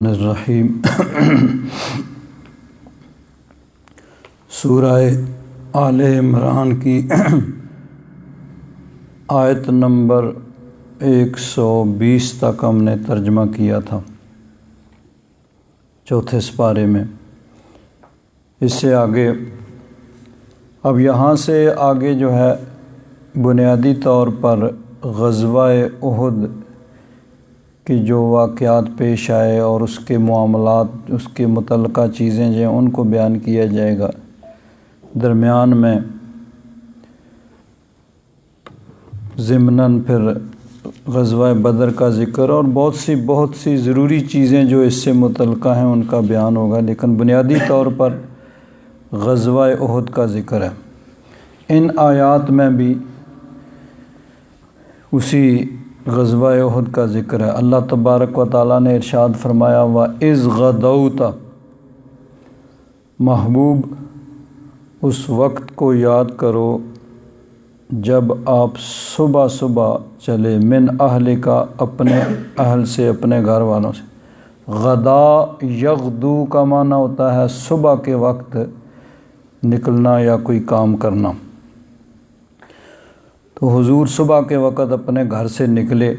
الرحیم سورہ آل عمران کی آیت نمبر 120 تک ہم نے ترجمہ کیا تھا چوتھے سپارے میں۔ اس سے آگے اب یہاں سے آگے جو ہے بنیادی طور پر غزوہ احد کی جو واقعات پیش آئے اور اس کے معاملات، اس کے متعلقہ چیزیں جو ہیں ان کو بیان کیا جائے گا۔ درمیان میں ضمناً پھر غزوہ بدر کا ذکر اور بہت سی ضروری چیزیں جو اس سے متعلقہ ہیں ان کا بیان ہوگا، لیکن بنیادی طور پر غزوہ احد کا ذکر ہے۔ ان آیات میں بھی اسی غزوہ احد کا ذکر ہے۔ اللہ تبارک و تعالیٰ نے ارشاد فرمایا وَإِذْ غَدَوْتَ، محبوب اس وقت کو یاد کرو جب آپ صبح چلے، من اہل کا، اپنے اہل سے، اپنے گھر والوں سے۔ غدا یغدو کا معنی ہوتا ہے صبح کے وقت نکلنا یا کوئی کام کرنا۔ تو حضور صبح کے وقت اپنے گھر سے نکلے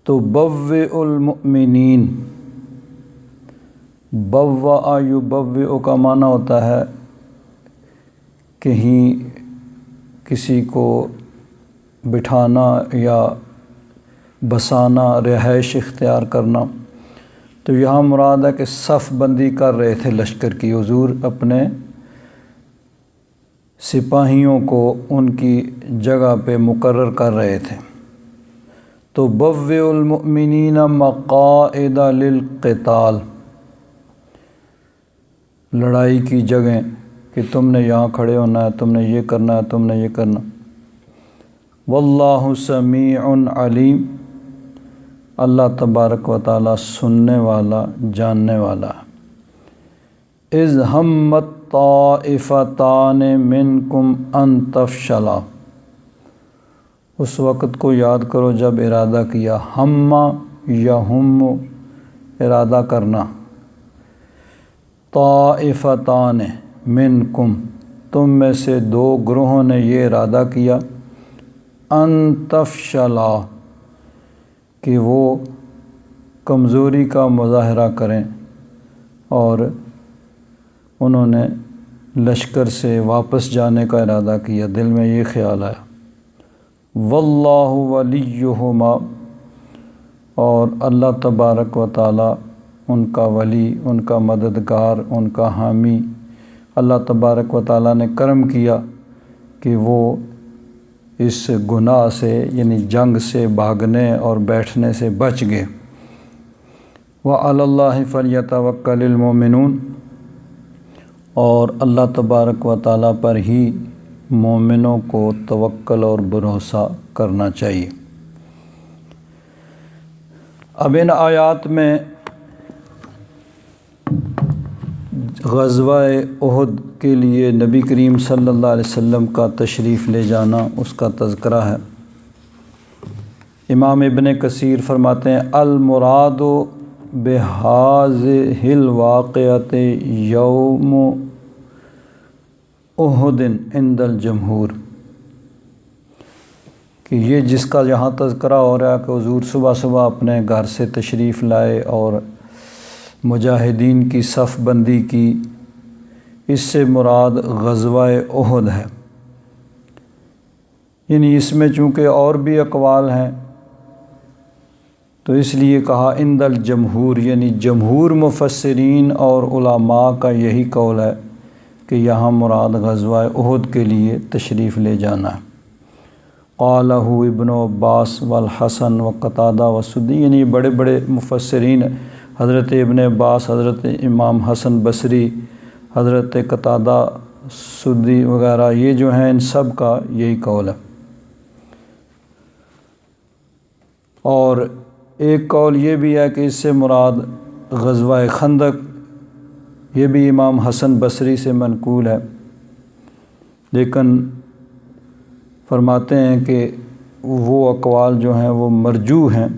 تو بوّئ المؤمنین، بوّأ یبوّئ کا معنی ہوتا ہے کہیں کسی کو بٹھانا یا بسانا، رہائش اختیار کرنا۔ تو یہاں مراد ہے کہ صف بندی کر رہے تھے لشکر کی، حضور اپنے سپاہیوں کو ان کی جگہ پہ مقرر کر رہے تھے۔ تو بوّئ المؤمنین مقاعد للقتال، لڑائی کی جگہیں کہ تم نے یہاں کھڑے ہونا ہے، تم نے یہ کرنا ہے، تم نے یہ کرنا۔ واللہ سمیع علیم، اللہ تبارک و تعالیٰ سننے والا، جاننے والا ہے۔ اذ ہمت طائفتان منکم ان تفشلا، اس وقت کو یاد کرو جب ارادہ کیا، ہم یا ہم ارادہ کرنا، طائفتان منکم تم میں سے دو گروہوں نے یہ ارادہ کیا، ان تفشلا کہ وہ کمزوری کا مظاہرہ کریں، اور انہوں نے لشکر سے واپس جانے کا ارادہ کیا، دل میں یہ خیال آیا۔ واللہ ولیہما، اور اللہ تبارک و تعالیٰ ان کا ولی، ان کا مددگار، ان کا حامی۔ اللہ تبارک و تعالیٰ نے کرم کیا کہ وہ اس گناہ سے، یعنی جنگ سے بھاگنے اور بیٹھنے سے بچ گئے۔ وعلی اللہ فلیتوکل المؤمنون، اور اللہ تبارک و تعالیٰ پر ہی مومنوں کو توکل اور بھروسہ کرنا چاہیے۔ اب ان آیات میں غزوہ احد کے لیے نبی کریم صلی اللہ علیہ وسلم کا تشریف لے جانا، اس کا تذکرہ ہے۔ امام ابن کثیر فرماتے ہیں المراد بہذہ الواقعۃ یوم احد عند الجمہور، کہ یہ جس کا یہاں تذکرہ ہو رہا ہے کہ حضور صبح اپنے گھر سے تشریف لائے اور مجاہدین کی صف بندی کی، اس سے مراد غزوہ احد ہے۔ یعنی اس میں چونکہ اور بھی اقوال ہیں تو اس لیے کہا عند الجمہور، یعنی جمہور مفسرین اور علماء کا یہی قول ہے کہ یہاں مراد غزوہ احد کے لیے تشریف لے جانا ہے۔ قالہ ابن عباس والحسن وقتادہ والسدی، یعنی بڑے بڑے مفسرین، حضرت ابن عباس، حضرت امام حسن بصری، حضرت قتادہ، سدی وغیرہ، یہ جو ہیں ان سب کا یہی قول ہے۔ اور ایک قول یہ بھی ہے کہ اس سے مراد غزوہ خندق، یہ بھی امام حسن بصری سے منقول ہے، لیکن فرماتے ہیں کہ وہ اقوال جو ہیں وہ مرجوح ہیں،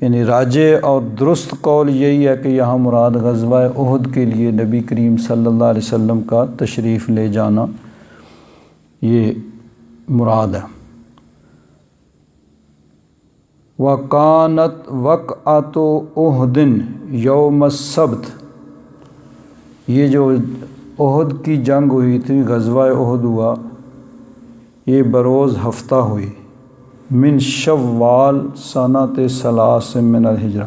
یعنی راجع اور درست قول یہی ہے کہ یہاں مراد غزوہ احد کے لیے نبی کریم صلی اللہ علیہ وسلم کا تشریف لے جانا یہ مراد ہے۔ وَكَانَتْ وَقْعَةُ أُحْدٍ یوم السبت، یہ جو احد کی جنگ ہوئی تھی، غزوہ احد ہوا، یہ بروز ہفتہ ہوئی، من شوال سنۃ ثلاث من الہجرہ،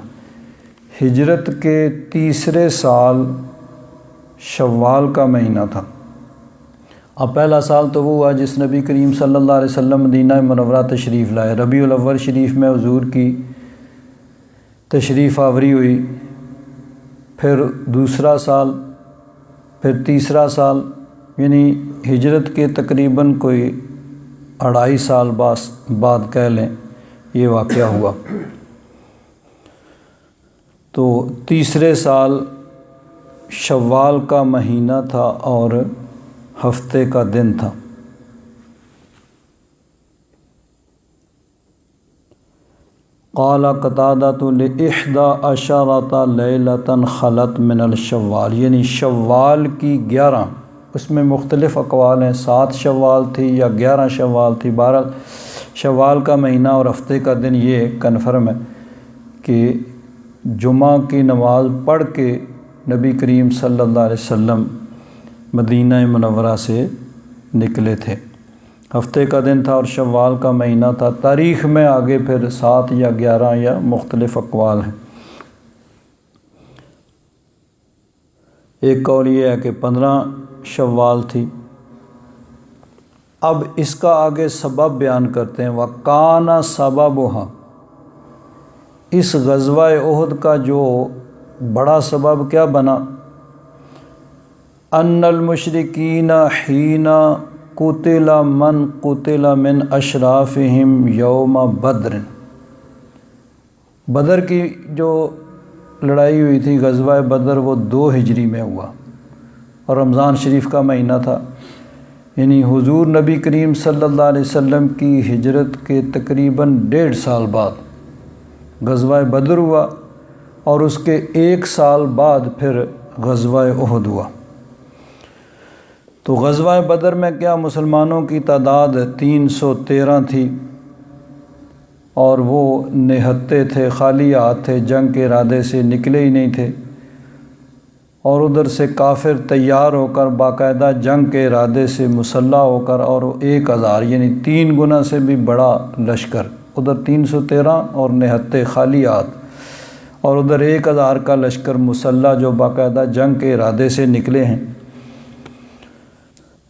ہجرت کے تیسرے سال شوال کا مہینہ تھا۔ اب پہلا سال تو وہ ہوا جس نبی کریم صلی اللہ علیہ وسلم مدینہ منورہ تشریف لائے، ربیع الاول شریف میں حضور کی تشریف آوری ہوئی، پھر دوسرا سال، پھر تیسرا سال، یعنی ہجرت کے تقریباً کوئی 2.5 سال بعد کہہ لیں یہ واقعہ ہوا۔ تو تیسرے سال شوال کا مہینہ تھا اور ہفتے کا دن تھا۔ قال قتادۃ ل11 لیلۃ خلت من الشوال، یعنی شوال کی 11، اس میں مختلف اقوال ہیں، 7 شوال تھی یا 11 شوال تھی، بہرحال شوال کا مہینہ اور ہفتے کا دن یہ کنفرم ہے کہ جمعہ کی نماز پڑھ کے نبی کریم صلی اللہ علیہ وسلم مدینہ منورہ سے نکلے تھے، ہفتے کا دن تھا اور شوال کا مہینہ تھا۔ تاریخ میں آگے پھر 7 یا 11 یا مختلف اقوال ہیں۔ ایک قول یہ ہے کہ 15 شوال تھی۔ اب اس کا آگے سبب بیان کرتے ہیں، وَكَانَ سَبَبُهَا، اس غزوہ احد کا جو بڑا سبب کیا بنا، ان المشرکین حین قتل من قتل من اشرافہم یوم بدر، بدر کی جو لڑائی ہوئی تھی غزوہ بدر وہ 2 ہجری میں ہوا اور رمضان شریف کا مہینہ تھا، یعنی حضور نبی کریم صلی اللہ علیہ وسلم کی ہجرت کے تقریباً 1.5 سال بعد غزوہ بدر ہوا اور اس کے 1 سال بعد پھر غزوہ احد ہوا۔ تو غزوہ بدر میں کیا مسلمانوں کی تعداد 313 تھی اور وہ نہتے تھے، خالی ہاتھ تھے، جنگ کے ارادے سے نکلے ہی نہیں تھے، اور ادھر سے کافر تیار ہو کر باقاعدہ جنگ کے ارادے سے مسلح ہو کر، اور 1000 یعنی 3 گنا سے بھی بڑا لشکر، ادھر 313 اور نہتے خالی ہاتھ، اور ادھر 1000 کا لشکر مسلح جو باقاعدہ جنگ کے ارادے سے نکلے ہیں۔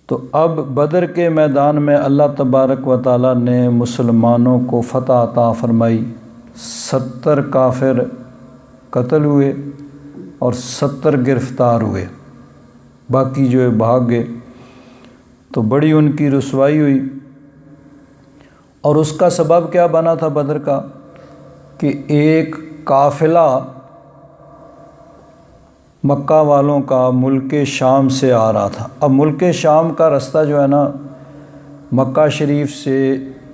تو اب بدر کے میدان میں اللہ تبارک و تعالیٰ نے مسلمانوں کو فتح عطا فرمائی، 70 کافر قتل ہوئے اور 70 گرفتار ہوئے، باقی جو ہے بھاگ گئے۔ تو بڑی ان کی رسوائی ہوئی، اور اس کا سبب کیا بنا تھا بدر کا کہ ایک قافلہ مکہ والوں کا ملک شام سے آ رہا تھا۔ اب ملک شام کا رستہ جو ہے نا مکہ شریف سے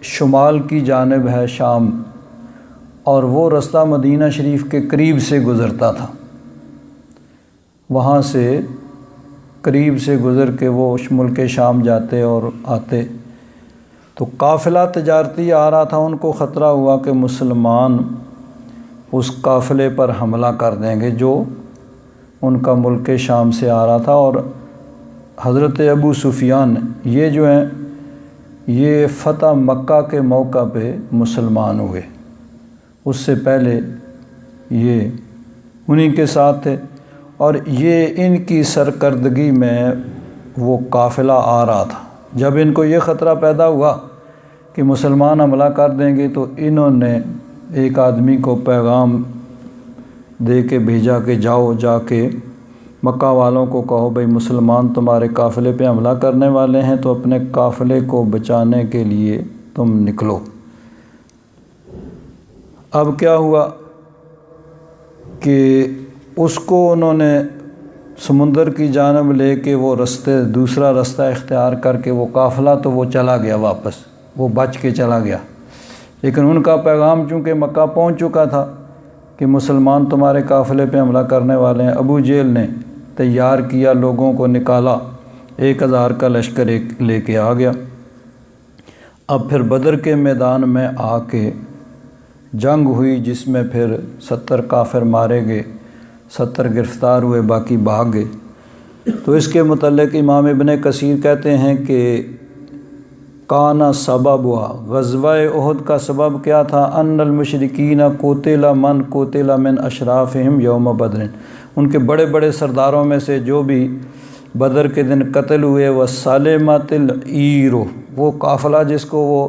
شمال کی جانب ہے شام، اور وہ رستہ مدینہ شریف کے قریب سے گزرتا تھا، وہاں سے قریب سے گزر کے وہ ملک شام جاتے اور آتے۔ تو قافلہ تجارتی آ رہا تھا، ان کو خطرہ ہوا کہ مسلمان اس قافلے پر حملہ کر دیں گے جو ان کا ملک شام سے آ رہا تھا۔ اور حضرت ابو سفیان یہ جو ہیں یہ فتح مکہ کے موقع پہ مسلمان ہوئے، اس سے پہلے یہ انہی کے ساتھ تھے، اور یہ ان کی سرکردگی میں وہ قافلہ آ رہا تھا۔ جب ان کو یہ خطرہ پیدا ہوا کہ مسلمان حملہ کر دیں گے تو انہوں نے ایک آدمی کو پیغام دے کے بھیجا کہ جاؤ، جا کے مکہ والوں کو کہو بھئی مسلمان تمہارے قافلے پہ حملہ کرنے والے ہیں، تو اپنے قافلے کو بچانے کے لیے تم نکلو۔ اب کیا ہوا کہ اس کو انہوں نے سمندر کی جانب لے کے وہ دوسرا رستہ اختیار کر کے وہ قافلہ تو وہ چلا گیا، واپس وہ بچ کے چلا گیا، لیکن ان کا پیغام چونکہ مکہ پہنچ چکا تھا کہ مسلمان تمہارے قافلے پہ حملہ کرنے والے ہیں۔ ابو جہل نے تیار کیا، لوگوں کو نکالا، 1000 کا لشکر لے کے آ گیا۔ اب پھر بدر کے میدان میں آ کے جنگ ہوئی، جس میں پھر 70 کافر مارے گئے، 70 گرفتار ہوئے، باقی بھاگ گئے۔ تو اس کے متعلق امام ابن کثیر کہتے ہیں کہ کانا سبب ہوا، غزوہ احد کا سبب کیا تھا؟ ان المشرکین قتل من قتل من اشرافہم یوم بدر، ان کے بڑے بڑے سرداروں میں سے جو بھی بدر کے دن قتل ہوئے، وسلمت العیر، وہ قافلہ جس کو وہ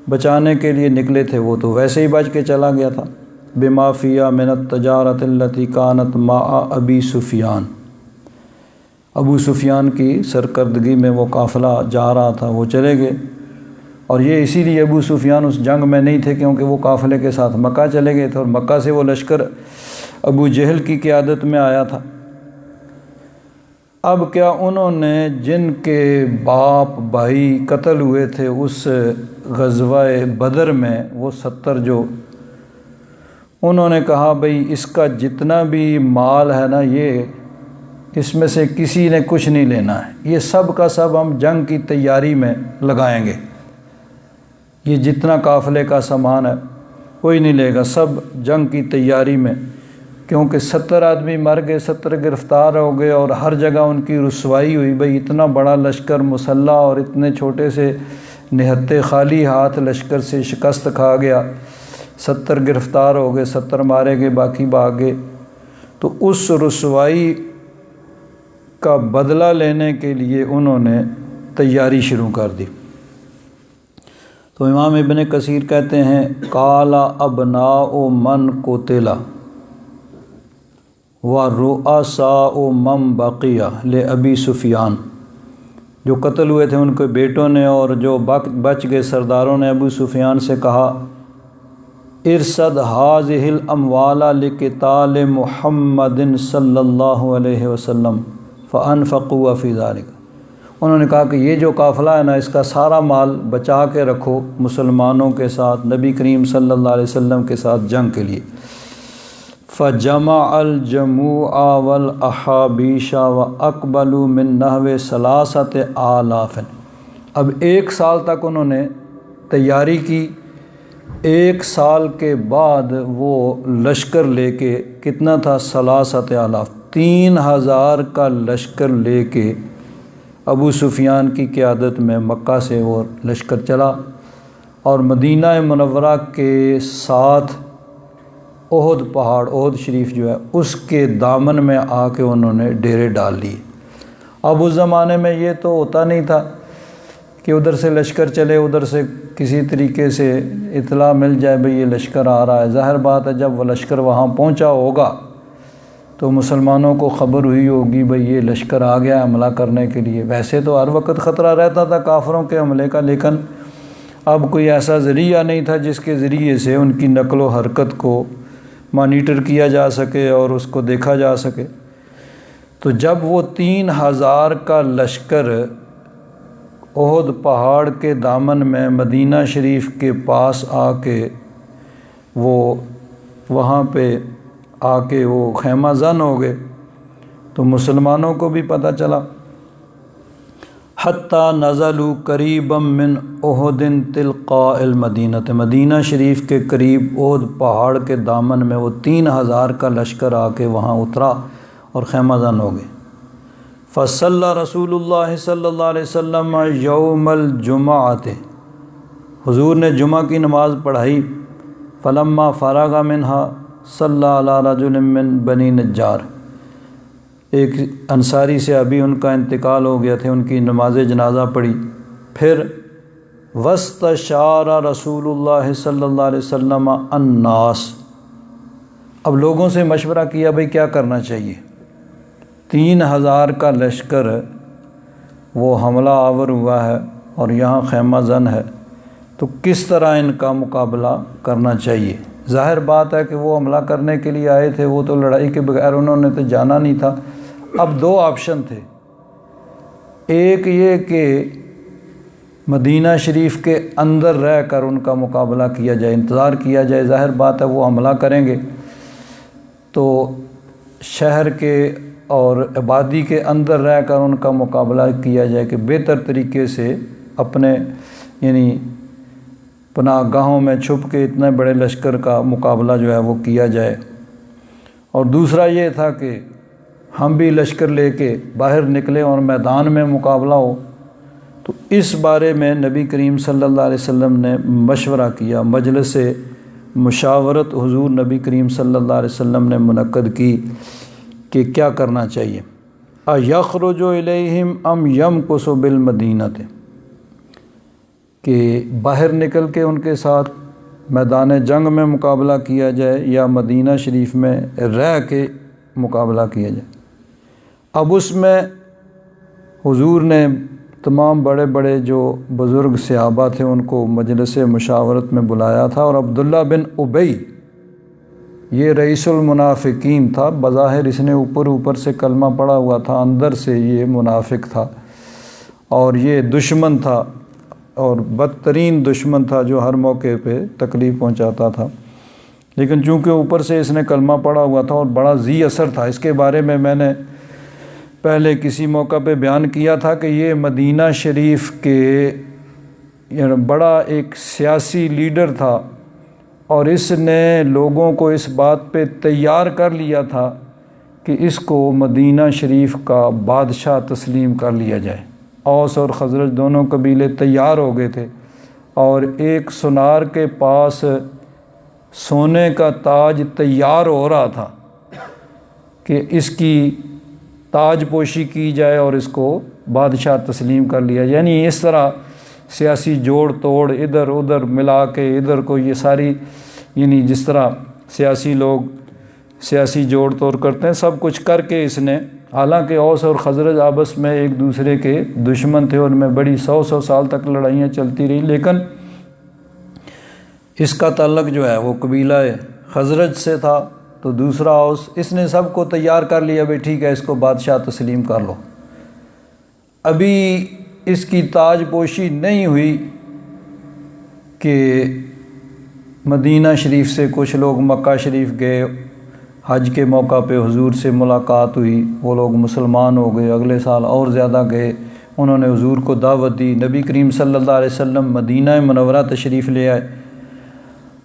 بچانے کے لیے نکلے تھے وہ تو ویسے ہی بچ کے چلا گیا تھا، بما فیہا من التجارۃ التی کانت مع ابی سفیان، ابو سفیان کی سرکردگی میں وہ قافلہ جا رہا تھا، وہ چلے گئے۔ اور یہ اسی لیے ابو سفیان اس جنگ میں نہیں تھے کیونکہ وہ قافلے کے ساتھ مکہ چلے گئے تھے، اور مکہ سے وہ لشکر ابو جہل کی قیادت میں آیا تھا۔ اب کیا انہوں نے جن کے باپ بھائی قتل ہوئے تھے اس غزوہ بدر میں، وہ 70 جو، انہوں نے کہا بھئی اس کا جتنا بھی مال ہے نا، یہ اس میں سے کسی نے کچھ نہیں لینا ہے، یہ سب کا سب ہم جنگ کی تیاری میں لگائیں گے، یہ جتنا قافلے کا سامان ہے کوئی نہیں لے گا، سب جنگ کی تیاری میں، کیونکہ 70 آدمی مر گئے، 70 گرفتار ہو گئے، اور ہر جگہ ان کی رسوائی ہوئی، بھئی اتنا بڑا لشکر مسلح اور اتنے چھوٹے سے نہتے خالی ہاتھ لشکر سے شکست کھا گیا، 70 گرفتار ہو گئے، 70 مارے گئے، باقی بھاگ گئے۔ تو اس رسوائی کا بدلہ لینے کے لیے انہوں نے تیاری شروع کر دی۔ تو امام ابن کثیر کہتے ہیں قال ابناء من قتل ورؤساء من بقی لابی سفیان، جو قتل ہوئے تھے ان کے بیٹوں نے اور جو بچ گئے سرداروں نے ابو سفیان سے کہا ارصد هذه الاموال لقتال محمد صلی اللہ علیہ وسلم فانفقوا فی ذلک، انہوں نے کہا کہ یہ جو قافلہ ہے نا، اس کا سارا مال بچا کے رکھو مسلمانوں کے ساتھ، نبی کریم صلی اللہ علیہ وسلم کے ساتھ جنگ کے لیے۔ فجمع الجموع والاحابیش واقبلوا من نحو 3000، اب 1 سال تک انہوں نے تیاری کی، 1 سال کے بعد وہ لشکر لے کے، کتنا تھا؟ 3000، 3000 کا لشکر لے کے ابو سفیان کی قیادت میں مکہ سے وہ لشکر چلا، اور مدینہ منورہ کے ساتھ احد پہاڑ، احد شریف جو ہے اس کے دامن میں آ کے انہوں نے ڈیرے ڈال لیے۔ اب اس زمانے میں یہ تو ہوتا نہیں تھا کہ ادھر سے لشکر چلے، ادھر سے کسی طریقے سے اطلاع مل جائے بھئی یہ لشکر آ رہا ہے۔ ظاہر بات ہے جب وہ لشکر وہاں پہنچا ہوگا تو مسلمانوں کو خبر ہوئی ہوگی بھئی یہ لشکر آ گیا حملہ کرنے کے لیے۔ ویسے تو ہر وقت خطرہ رہتا تھا کافروں کے حملے کا، لیکن اب کوئی ایسا ذریعہ نہیں تھا جس کے ذریعے سے ان کی نقل و حرکت کو مانیٹر کیا جا سکے اور اس کو دیکھا جا سکے۔ تو جب وہ 3000 کا لشکر احد پہاڑ کے دامن میں مدینہ شریف کے پاس آ کے وہ وہاں پہ آ کے وہ خیمہ زن ہو گئے، تو مسلمانوں کو بھی پتہ چلا۔ حتیٰ نزلوا قریبا من احد تلقاء المدینہ، مدینہ شریف کے قریب احد پہاڑ کے دامن میں وہ 3000 کا لشکر آ کے وہاں اترا اور خیمہ زن ہو گئے۔ فصلی رسول اللہ صلی اللہ علیہ وسلم یوم الجمعۃ، حضور نے جمعہ کی نماز پڑھائی۔ فلما فرغ منہا صلی علی رجل من بنی نجار، ایک انصاری سے ابھی ان کا انتقال ہو گیا تھے، ان کی نماز جنازہ پڑھی۔ پھر واستشار رسول اللہ صلی اللہ علیہ وسلم الناس، اب لوگوں سے مشورہ کیا بھئی کیا کرنا چاہیے، 3000 کا لشکر وہ حملہ آور ہوا ہے اور یہاں خیمہ زن ہے، تو کس طرح ان کا مقابلہ کرنا چاہیے۔ ظاہر بات ہے کہ وہ حملہ کرنے کے لیے آئے تھے، وہ تو لڑائی کے بغیر انہوں نے تو جانا نہیں تھا۔ اب 2 آپشن تھے، ایک یہ کہ مدینہ شریف کے اندر رہ کر ان کا مقابلہ کیا جائے، انتظار کیا جائے، ظاہر بات ہے وہ حملہ کریں گے، تو شہر کے اور آبادی کے اندر رہ کر ان کا مقابلہ کیا جائے کہ بہتر طریقے سے اپنے یعنی پناہ گاہوں میں چھپ کے اتنے بڑے لشکر کا مقابلہ جو ہے وہ کیا جائے۔ اور دوسرا یہ تھا کہ ہم بھی لشکر لے کے باہر نکلیں اور میدان میں مقابلہ ہو۔ تو اس بارے میں نبی کریم صلی اللہ علیہ وسلم نے مشورہ کیا، مجلس مشاورت حضور نبی کریم صلی اللہ علیہ وسلم نے منعقد کی کہ کیا کرنا چاہیے۔ اَیَخْرُجُ إِلَيْهِمْ أَمْ يَمْكُثُ بِالْمَدِینَةِ، کہ باہر نکل کے ان کے ساتھ میدان جنگ میں مقابلہ کیا جائے یا مدینہ شریف میں رہ کے مقابلہ کیا جائے۔ اب اس میں حضور نے تمام بڑے بڑے جو بزرگ صحابہ تھے ان کو مجلس مشاورت میں بلایا تھا، اور عبداللہ بن ابی یہ رئیس المنافقین تھا۔ بظاہر اس نے اوپر سے کلمہ پڑھا ہوا تھا، اندر سے یہ منافق تھا اور یہ دشمن تھا، اور بدترین دشمن تھا جو ہر موقع پہ تکلیف پہنچاتا تھا۔ لیکن چونکہ اوپر سے اس نے کلمہ پڑھا ہوا تھا اور بڑا ذی اثر تھا، اس کے بارے میں نے پہلے کسی موقع پہ بیان کیا تھا کہ یہ مدینہ شریف کے بڑا ایک سیاسی لیڈر تھا، اور اس نے لوگوں کو اس بات پہ تیار کر لیا تھا کہ اس کو مدینہ شریف کا بادشاہ تسلیم کر لیا جائے۔ اوس اور خزرج دونوں قبیلے تیار ہو گئے تھے، اور ایک سونار کے پاس سونے کا تاج تیار ہو رہا تھا کہ اس کی تاج پوشی کی جائے اور اس کو بادشاہ تسلیم کر لیا جائے۔ یعنی اس طرح سیاسی جوڑ توڑ ادھر ادھر ملا کے ادھر کو یہ ساری یعنی جس طرح سیاسی لوگ سیاسی جوڑ توڑ کرتے ہیں سب کچھ کر کے اس نے، حالانکہ اوس اور خزرج آپس میں ایک دوسرے کے دشمن تھے، ان میں بڑی 100 سال تک لڑائیاں چلتی رہی، لیکن اس کا تعلق جو ہے وہ قبیلہ خزرج سے تھا، تو دوسرا اوس، اس نے سب کو تیار کر لیا بھائی ٹھیک ہے اس کو بادشاہ تسلیم کر لو۔ ابھی اس کی تاج پوشی نہیں ہوئی کہ مدینہ شریف سے کچھ لوگ مکہ شریف گئے، حج کے موقع پہ حضور سے ملاقات ہوئی، وہ لوگ مسلمان ہو گئے، اگلے سال اور زیادہ گئے، انہوں نے حضور کو دعوت دی، نبی کریم صلی اللہ علیہ وسلم مدینہ منورہ تشریف لے آئے۔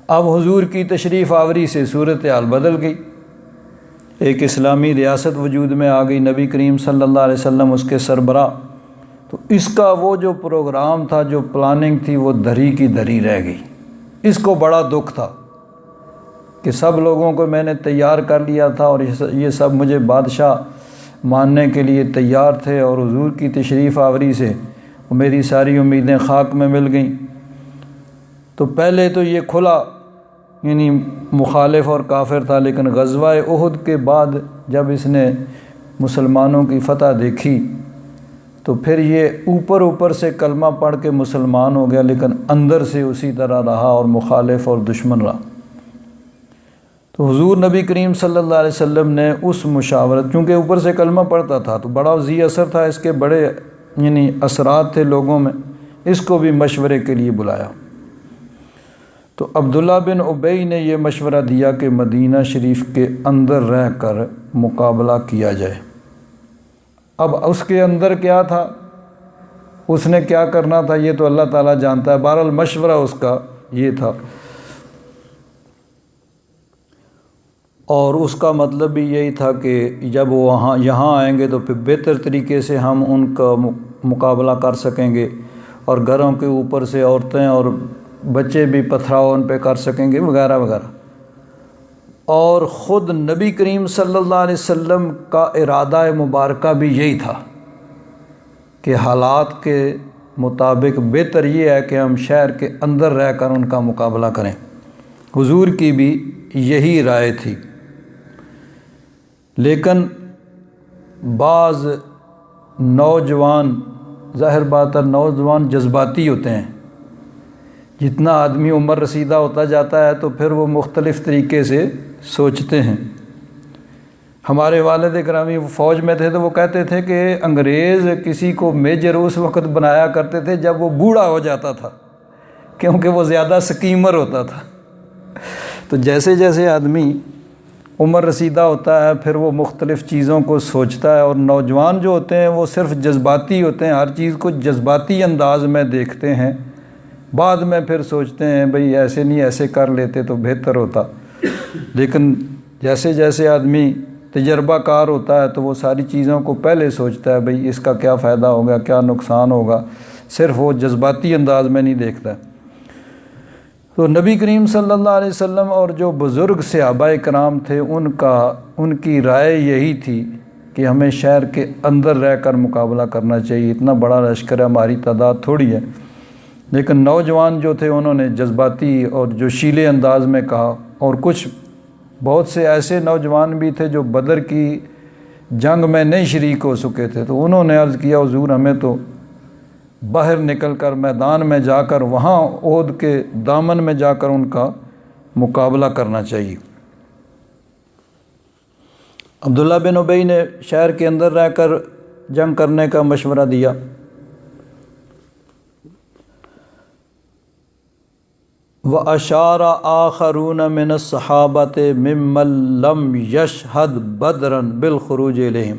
اب حضور کی تشریف آوری سے صورتحال بدل گئی، ایک اسلامی ریاست وجود میں آ گئی، نبی کریم صلی اللہ علیہ وسلم اس کے سربراہ، تو اس کا وہ جو پروگرام تھا، جو پلاننگ تھی، وہ دھری کی دھری رہ گئی۔ اس کو بڑا دکھ تھا کہ سب لوگوں کو میں نے تیار کر لیا تھا اور یہ سب مجھے بادشاہ ماننے کے لیے تیار تھے، اور حضور کی تشریف آوری سے میری ساری امیدیں خاک میں مل گئیں۔ تو پہلے تو یہ کھلا یعنی مخالف اور کافر تھا، لیکن غزوہ احد کے بعد جب اس نے مسلمانوں کی فتح دیکھی تو پھر یہ اوپر سے کلمہ پڑھ کے مسلمان ہو گیا، لیکن اندر سے اسی طرح رہا اور مخالف اور دشمن رہا۔ تو حضور نبی کریم صلی اللہ علیہ وسلم نے اس مشاورت، چونکہ اوپر سے کلمہ پڑھتا تھا تو بڑا ذی اثر تھا، اس کے بڑے یعنی اثرات تھے لوگوں میں، اس کو بھی مشورے کے لیے بلایا۔ تو عبداللہ بن ابی نے یہ مشورہ دیا کہ مدینہ شریف کے اندر رہ کر مقابلہ کیا جائے۔ اب اس کے اندر کیا تھا، اس نے کیا کرنا تھا، یہ تو اللہ تعالیٰ جانتا ہے، بہرحال مشورہ اس کا یہ تھا، اور اس کا مطلب بھی یہی تھا کہ جب وہ یہاں آئیں گے تو پھر بہتر طریقے سے ہم ان کا مقابلہ کر سکیں گے، اور گھروں کے اوپر سے عورتیں اور بچے بھی پتھراؤ ان پہ کر سکیں گے وغیرہ وغیرہ۔ اور خود نبی کریم صلی اللہ علیہ وسلم کا ارادہ مبارکہ بھی یہی تھا کہ حالات کے مطابق بہتر یہ ہے کہ ہم شہر کے اندر رہ کر ان کا مقابلہ کریں، حضور کی بھی یہی رائے تھی۔ لیکن بعض نوجوان، ظاہر بات ہے نوجوان جذباتی ہوتے ہیں، جتنا آدمی عمر رسیدہ ہوتا جاتا ہے تو پھر وہ مختلف طریقے سے سوچتے ہیں۔ ہمارے والد گرامی فوج میں تھے تو وہ کہتے تھے کہ انگریز کسی کو میجر اس وقت بنایا کرتے تھے جب وہ بوڑھا ہو جاتا تھا، کیونکہ وہ زیادہ سکیمر ہوتا تھا۔ تو جیسے جیسے آدمی عمر رسیدہ ہوتا ہے پھر وہ مختلف چیزوں کو سوچتا ہے، اور نوجوان جو ہوتے ہیں وہ صرف جذباتی ہوتے ہیں، ہر چیز کو جذباتی انداز میں دیکھتے ہیں، بعد میں پھر سوچتے ہیں بھئی ایسے نہیں ایسے کر لیتے تو بہتر ہوتا۔ لیکن جیسے جیسے آدمی تجربہ کار ہوتا ہے تو وہ ساری چیزوں کو پہلے سوچتا ہے بھئی اس کا کیا فائدہ ہوگا، کیا نقصان ہوگا، صرف وہ جذباتی انداز میں نہیں دیکھتا۔ تو نبی کریم صلی اللہ علیہ وسلم اور جو بزرگ صحابہ کرام تھے ان کی رائے یہی تھی کہ ہمیں شہر کے اندر رہ کر مقابلہ کرنا چاہیے، اتنا بڑا لشکر ہے، ہماری تعداد تھوڑی ہے۔ لیکن نوجوان جو تھے انہوں نے جذباتی اور جوشیلے انداز میں کہا، اور کچھ بہت سے ایسے نوجوان بھی تھے جو بدر کی جنگ میں نہیں شریک ہو سکے تھے، تو انہوں نے عرض کیا حضور ہمیں تو باہر نکل کر میدان میں جا کر وہاں احد کے دامن میں جا کر ان کا مقابلہ کرنا چاہیے۔ عبداللہ بن ابی نے شہر کے اندر رہ کر جنگ کرنے کا مشورہ دیا۔ وَأَشَارَ آخَرُونَ مِنَ الصَّحَابَةِ مِمَّن لَّمْ يَشْهَدْ بَدْرًا بِالْخُرُوجِ إِلَيْهِمْ،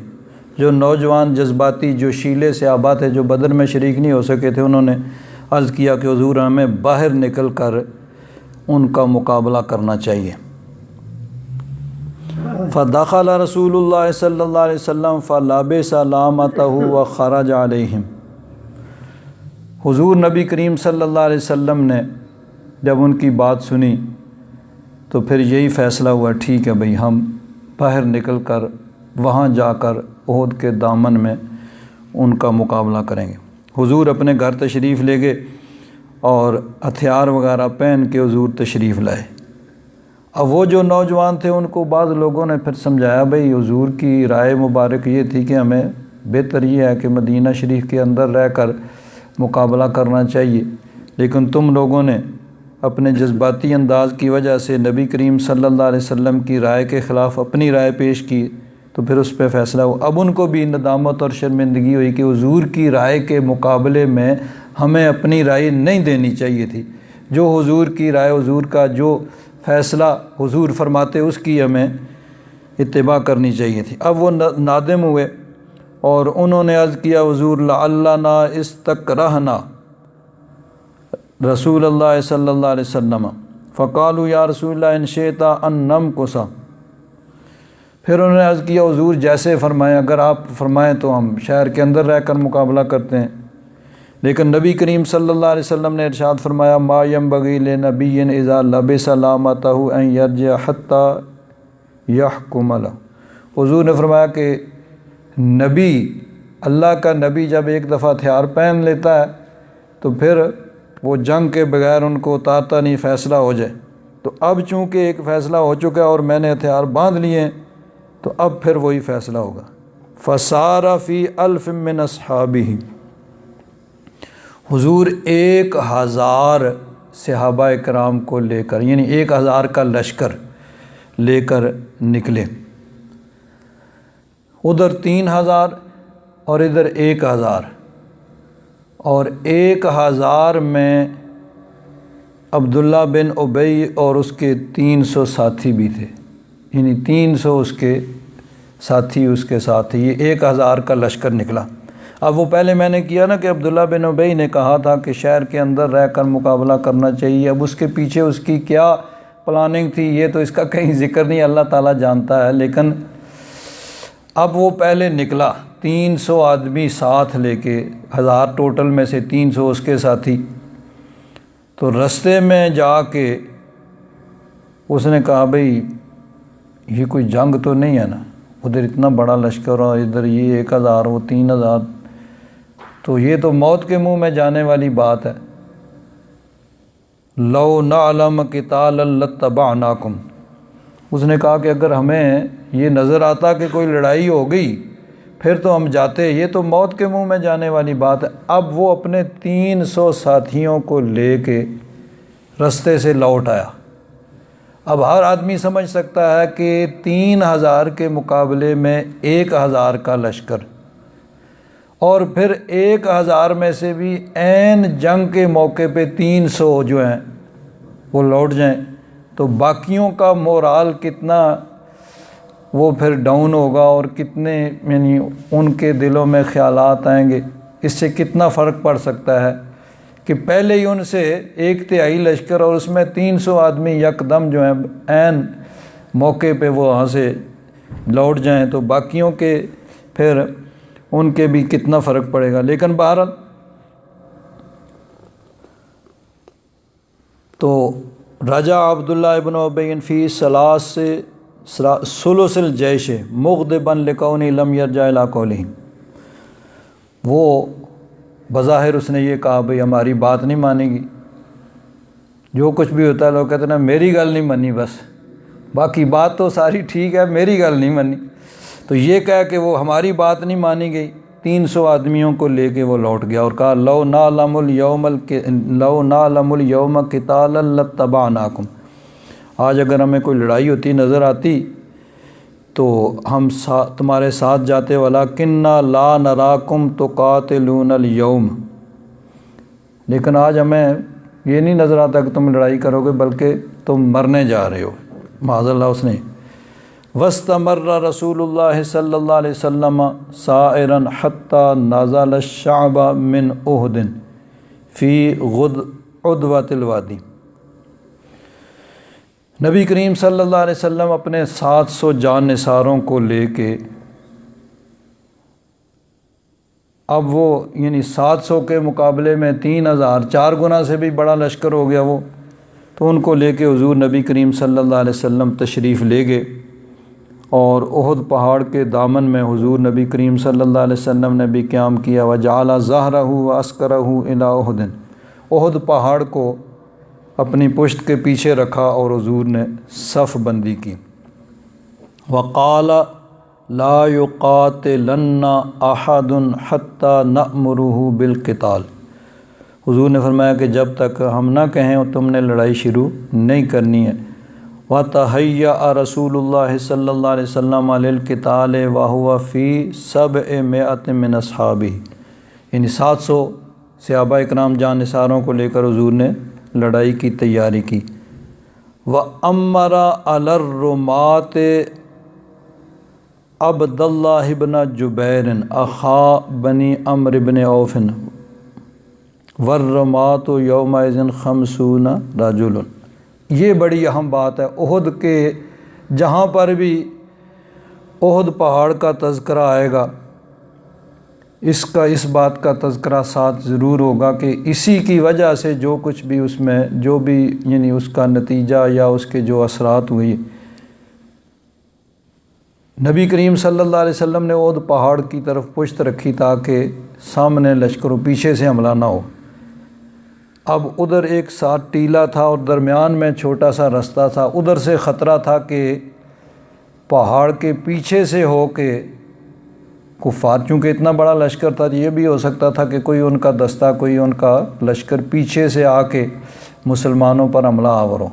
جو نوجوان جذباتی جوشیلے صحابہ تھے جو بدر میں شریک نہیں ہو سکے تھے، انہوں نے عرض کیا کہ حضور ہمیں باہر نکل کر ان کا مقابلہ کرنا چاہیے۔ فَدَخَلَ رسول اللہ صلی اللہ علیہ وسلم فَلَبِسَ لَامَتَهُ وَخَرَجَ عَلَيْهِمْ، حضور نبی کریم صلی اللہ علیہ وسلم نے جب ان کی بات سنی تو پھر یہی فیصلہ ہوا ٹھیک ہے بھئی ہم باہر نکل کر وہاں جا کر احد کے دامن میں ان کا مقابلہ کریں گے۔ حضور اپنے گھر تشریف لے گئے اور ہتھیار وغیرہ پہن کے حضور تشریف لائے۔ اب وہ جو نوجوان تھے ان کو بعض لوگوں نے پھر سمجھایا بھئی حضور کی رائے مبارک یہ تھی کہ ہمیں بہتر یہ ہے کہ مدینہ شریف کے اندر رہ کر مقابلہ کرنا چاہیے، لیکن تم لوگوں نے اپنے جذباتی انداز کی وجہ سے نبی کریم صلی اللہ علیہ وسلم کی رائے کے خلاف اپنی رائے پیش کی، تو پھر اس پہ فیصلہ ہوا۔ اب ان کو بھی ندامت اور شرمندگی ہوئی کہ حضور کی رائے کے مقابلے میں ہمیں اپنی رائے نہیں دینی چاہیے تھی، جو حضور کی رائے، حضور کا جو فیصلہ حضور فرماتے اس کی ہمیں اتباع کرنی چاہیے تھی۔ اب وہ نادم ہوئے اور انہوں نے عرض کیا حضور لعلنا استکرہنا رسول اللہ صلی اللہ علیہ وسلم فقالوا یا رسول اللہ ان شئت ان نمکث، پھر انہوں نے عرض کیا حضور جیسے فرمائیں، اگر آپ فرمائیں تو ہم شہر کے اندر رہ کر مقابلہ کرتے ہیں۔ لیکن نبی کریم صلی اللہ علیہ وسلم نے ارشاد فرمایا ما ینبغی لنبی اذا لبس لامتہ ان یرجع حتی یحکم له، حضور نے فرمایا کہ نبی، اللہ کا نبی جب ایک دفعہ ہتھیار پہن لیتا ہے تو پھر وہ جنگ کے بغیر ان کو اتارتا نہیں، فیصلہ ہو جائے۔ تو اب چونکہ ایک فیصلہ ہو چکا ہے اور میں نے ہتھیار باندھ لیے ہیں تو اب پھر وہی فیصلہ ہوگا۔ فَصَارَ فِي أَلْفٍ مِّنْ أَصْحَابِهِ، حضور 1000 صحابہ کرام کو لے کر، یعنی 1000 کا لشکر لے کر نکلے، ادھر 3000 اور ادھر 1000، اور 1000 میں عبداللہ بن ابی اور اس کے 300 ساتھی بھی تھے، یعنی 300 اس کے ساتھی اس کے ساتھ تھے، یہ 1000 کا لشکر نکلا۔ اب وہ پہلے میں نے کیا نا کہ عبداللہ بن ابی نے کہا تھا کہ شہر کے اندر رہ کر مقابلہ کرنا چاہیے، اب اس کے پیچھے اس کی کیا پلاننگ تھی یہ تو اس کا کہیں ذکر نہیں، اللہ تعالیٰ جانتا ہے۔ لیکن اب وہ پہلے نکلا 300 آدمی ساتھ لے کے، 1000 ٹوٹل میں سے 300 اس کے ساتھی، تو رستے میں جا کے اس نے کہا بھئی یہ کوئی جنگ تو نہیں ہے نا، ادھر اتنا بڑا لشکر اور ادھر یہ 1000 وہ 3000، تو یہ تو موت کے منہ میں جانے والی بات ہے۔ لو نعلم قتالا لاتبعناکم، اس نے کہا کہ اگر ہمیں یہ نظر آتا کہ کوئی لڑائی ہو گئی پھر تو ہم جاتے، یہ تو موت کے منہ میں جانے والی بات ہے۔ اب وہ اپنے 300 ساتھیوں کو لے کے رستے سے لوٹ آیا۔ اب ہر آدمی سمجھ سکتا ہے کہ 3000 کے مقابلے میں 1000 کا لشکر، اور پھر 1000 میں سے بھی عین جنگ کے موقع پہ 300 جو ہیں وہ لوٹ جائیں، تو باقیوں کا مورال کتنا وہ پھر ڈاؤن ہوگا اور کتنے یعنی ان کے دلوں میں خیالات آئیں گے، اس سے کتنا فرق پڑ سکتا ہے کہ پہلے ہی ان سے 1/3 لشکر اور اس میں 300 آدمی یکدم جو ہیں عین موقع پہ وہ وہاں سے لوٹ جائیں، تو باقیوں کے پھر ان کے بھی کتنا فرق پڑے گا۔ لیکن بہرحال تو رجع عبداللہ ابن ابی فی ثلث الجیش مغضبا لکونہ لم یرجع الی قولہ، وہ بظاہر اس نے یہ کہا بھئی ہماری بات نہیں مانے گی، جو کچھ بھی ہوتا ہے لوگ کہتے ہیں میری گل نہیں منی، بس باقی بات تو ساری ٹھیک ہے، میری گل نہیں منی، تو یہ کہہ کہ وہ ہماری بات نہیں مانی گئی، 300 آدمیوں کو لے کے وہ لوٹ گیا اور کہا لو نعلم اليوم قتالا لاتبعناکم، آج اگر ہمیں کوئی لڑائی ہوتی نظر آتی تو ہم تمہارے ساتھ جاتے، ولکننا لا نراکم تقاتلون اليوم، لیکن آج ہمیں یہ نہیں نظر آتا کہ تم لڑائی کرو گے بلکہ تم مرنے جا رہے ہو، معاذ اللہ۔ اس نے واستمر رسول اللہ صلی اللہ علیہ وسلم سائرا حتی نزل الشعب من احد فی عدوۃ الوادی، نبی کریم صلی اللہ علیہ وسلم اپنے 700 جان نثاروں کو لے کے، اب وہ یعنی 700 کے مقابلے میں 3000 4 گنا سے بھی بڑا لشکر ہو گیا وہ، تو ان کو لے کے حضور نبی کریم صلی اللہ علیہ وسلم تشریف لے گئے، اور احد پہاڑ کے دامن میں حضور نبی کریم صلی اللہ علیہ وسلم نے بھی قیام کیا، وجعل ظہرہ واسکرہ الی احد، احد پہاڑ کو اپنی پشت کے پیچھے رکھا اور حضور نے صف بندی کی۔ وقال لا یقاتلن احد حتی نأمرہ بالقتال، حضور نے فرمایا کہ جب تک ہم نہ کہیں تم نے لڑائی شروع نہیں کرنی ہے۔ وتہیأ رسول اللہ صلی اللہ علیہ وسلم للقتال وہو فی 700 من اصحابہ، یعنی 700 صحابہ اکرام جان نثاروں کو لے کر حضور نے لڑائی کی تیاری کی۔ وَأَمَّرَ عَلَى الرُّمَاةِ عبد اللہ بن جبیر اخا بنی عمرو بن عوف والرماة یومئذ 50 رجل، یہ بڑی اہم بات ہے۔ احد کے جہاں پر بھی احد پہاڑ کا تذکرہ آئے گا، اس بات کا تذکرہ ساتھ ضرور ہوگا کہ اسی کی وجہ سے جو کچھ بھی اس میں جو بھی یعنی اس کا نتیجہ یا اس کے جو اثرات ہوئی، نبی کریم صلی اللہ علیہ وسلم نے احد پہاڑ کی طرف پشت رکھی تاکہ سامنے لشکروں پیچھے سے حملہ نہ ہو۔ اب ادھر ایک ساتھ ٹیلا تھا اور درمیان میں چھوٹا سا رستہ تھا، ادھر سے خطرہ تھا کہ پہاڑ کے پیچھے سے ہو کے کفار، چونکہ اتنا بڑا لشکر تھا، یہ بھی ہو سکتا تھا کہ کوئی ان کا دستہ کوئی ان کا لشکر پیچھے سے آ کے مسلمانوں پر حملہ آور ہو۔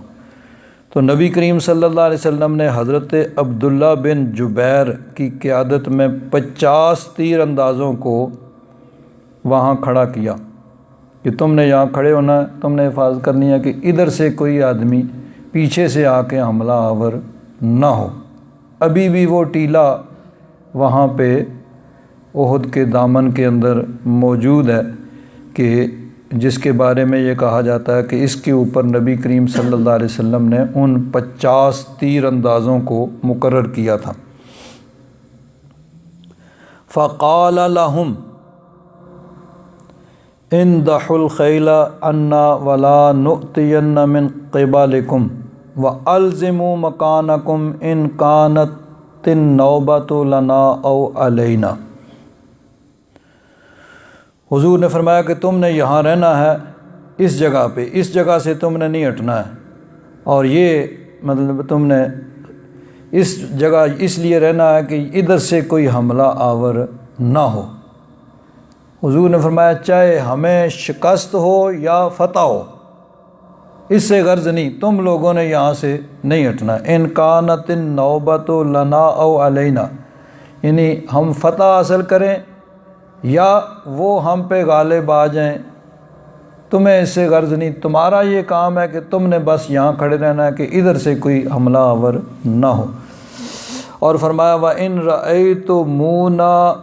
تو نبی کریم صلی اللہ علیہ وسلم نے حضرت عبداللہ بن جبیر کی قیادت میں 50 تیر اندازوں کو وہاں کھڑا کیا کہ تم نے یہاں کھڑے ہونا ہے، تم نے حفاظت کرنی ہے کہ ادھر سے کوئی آدمی پیچھے سے آ کے حملہ آور نہ ہو۔ ابھی بھی وہ ٹیلا وہاں پہ احد کے دامن کے اندر موجود ہے کہ جس کے بارے میں یہ کہا جاتا ہے کہ اس کے اوپر نبی کریم صلی اللہ علیہ وسلم نے ان 50 تیر اندازوں کو مقرر کیا تھا۔ فقال لهم اندحوا الخیل عنا ولا نؤتین من قبلکم والزموا مکانکم ان کانت النوبۃ لنا او علینا، حضور نے فرمایا کہ تم نے یہاں رہنا ہے اس جگہ پہ، اس جگہ سے تم نے نہیں ہٹنا ہے، اور یہ مطلب تم نے اس جگہ اس لیے رہنا ہے کہ ادھر سے کوئی حملہ آور نہ ہو۔ حضور نے فرمایا چاہے ہمیں شکست ہو یا فتح ہو، اس سے غرض نہیں، تم لوگوں نے یہاں سے نہیں ہٹنا۔ ان کانت النوبۃ لنا او علینا، یعنی ہم فتح حاصل کریں یا وہ ہم پہ غالب آ جائیں، تمہیں اس سے غرض نہیں، تمہارا یہ کام ہے کہ تم نے بس یہاں کھڑے رہنا ہے کہ ادھر سے کوئی حملہ آور نہ ہو۔ اور فرمایا وَإِن رَأَيْتُمُونَا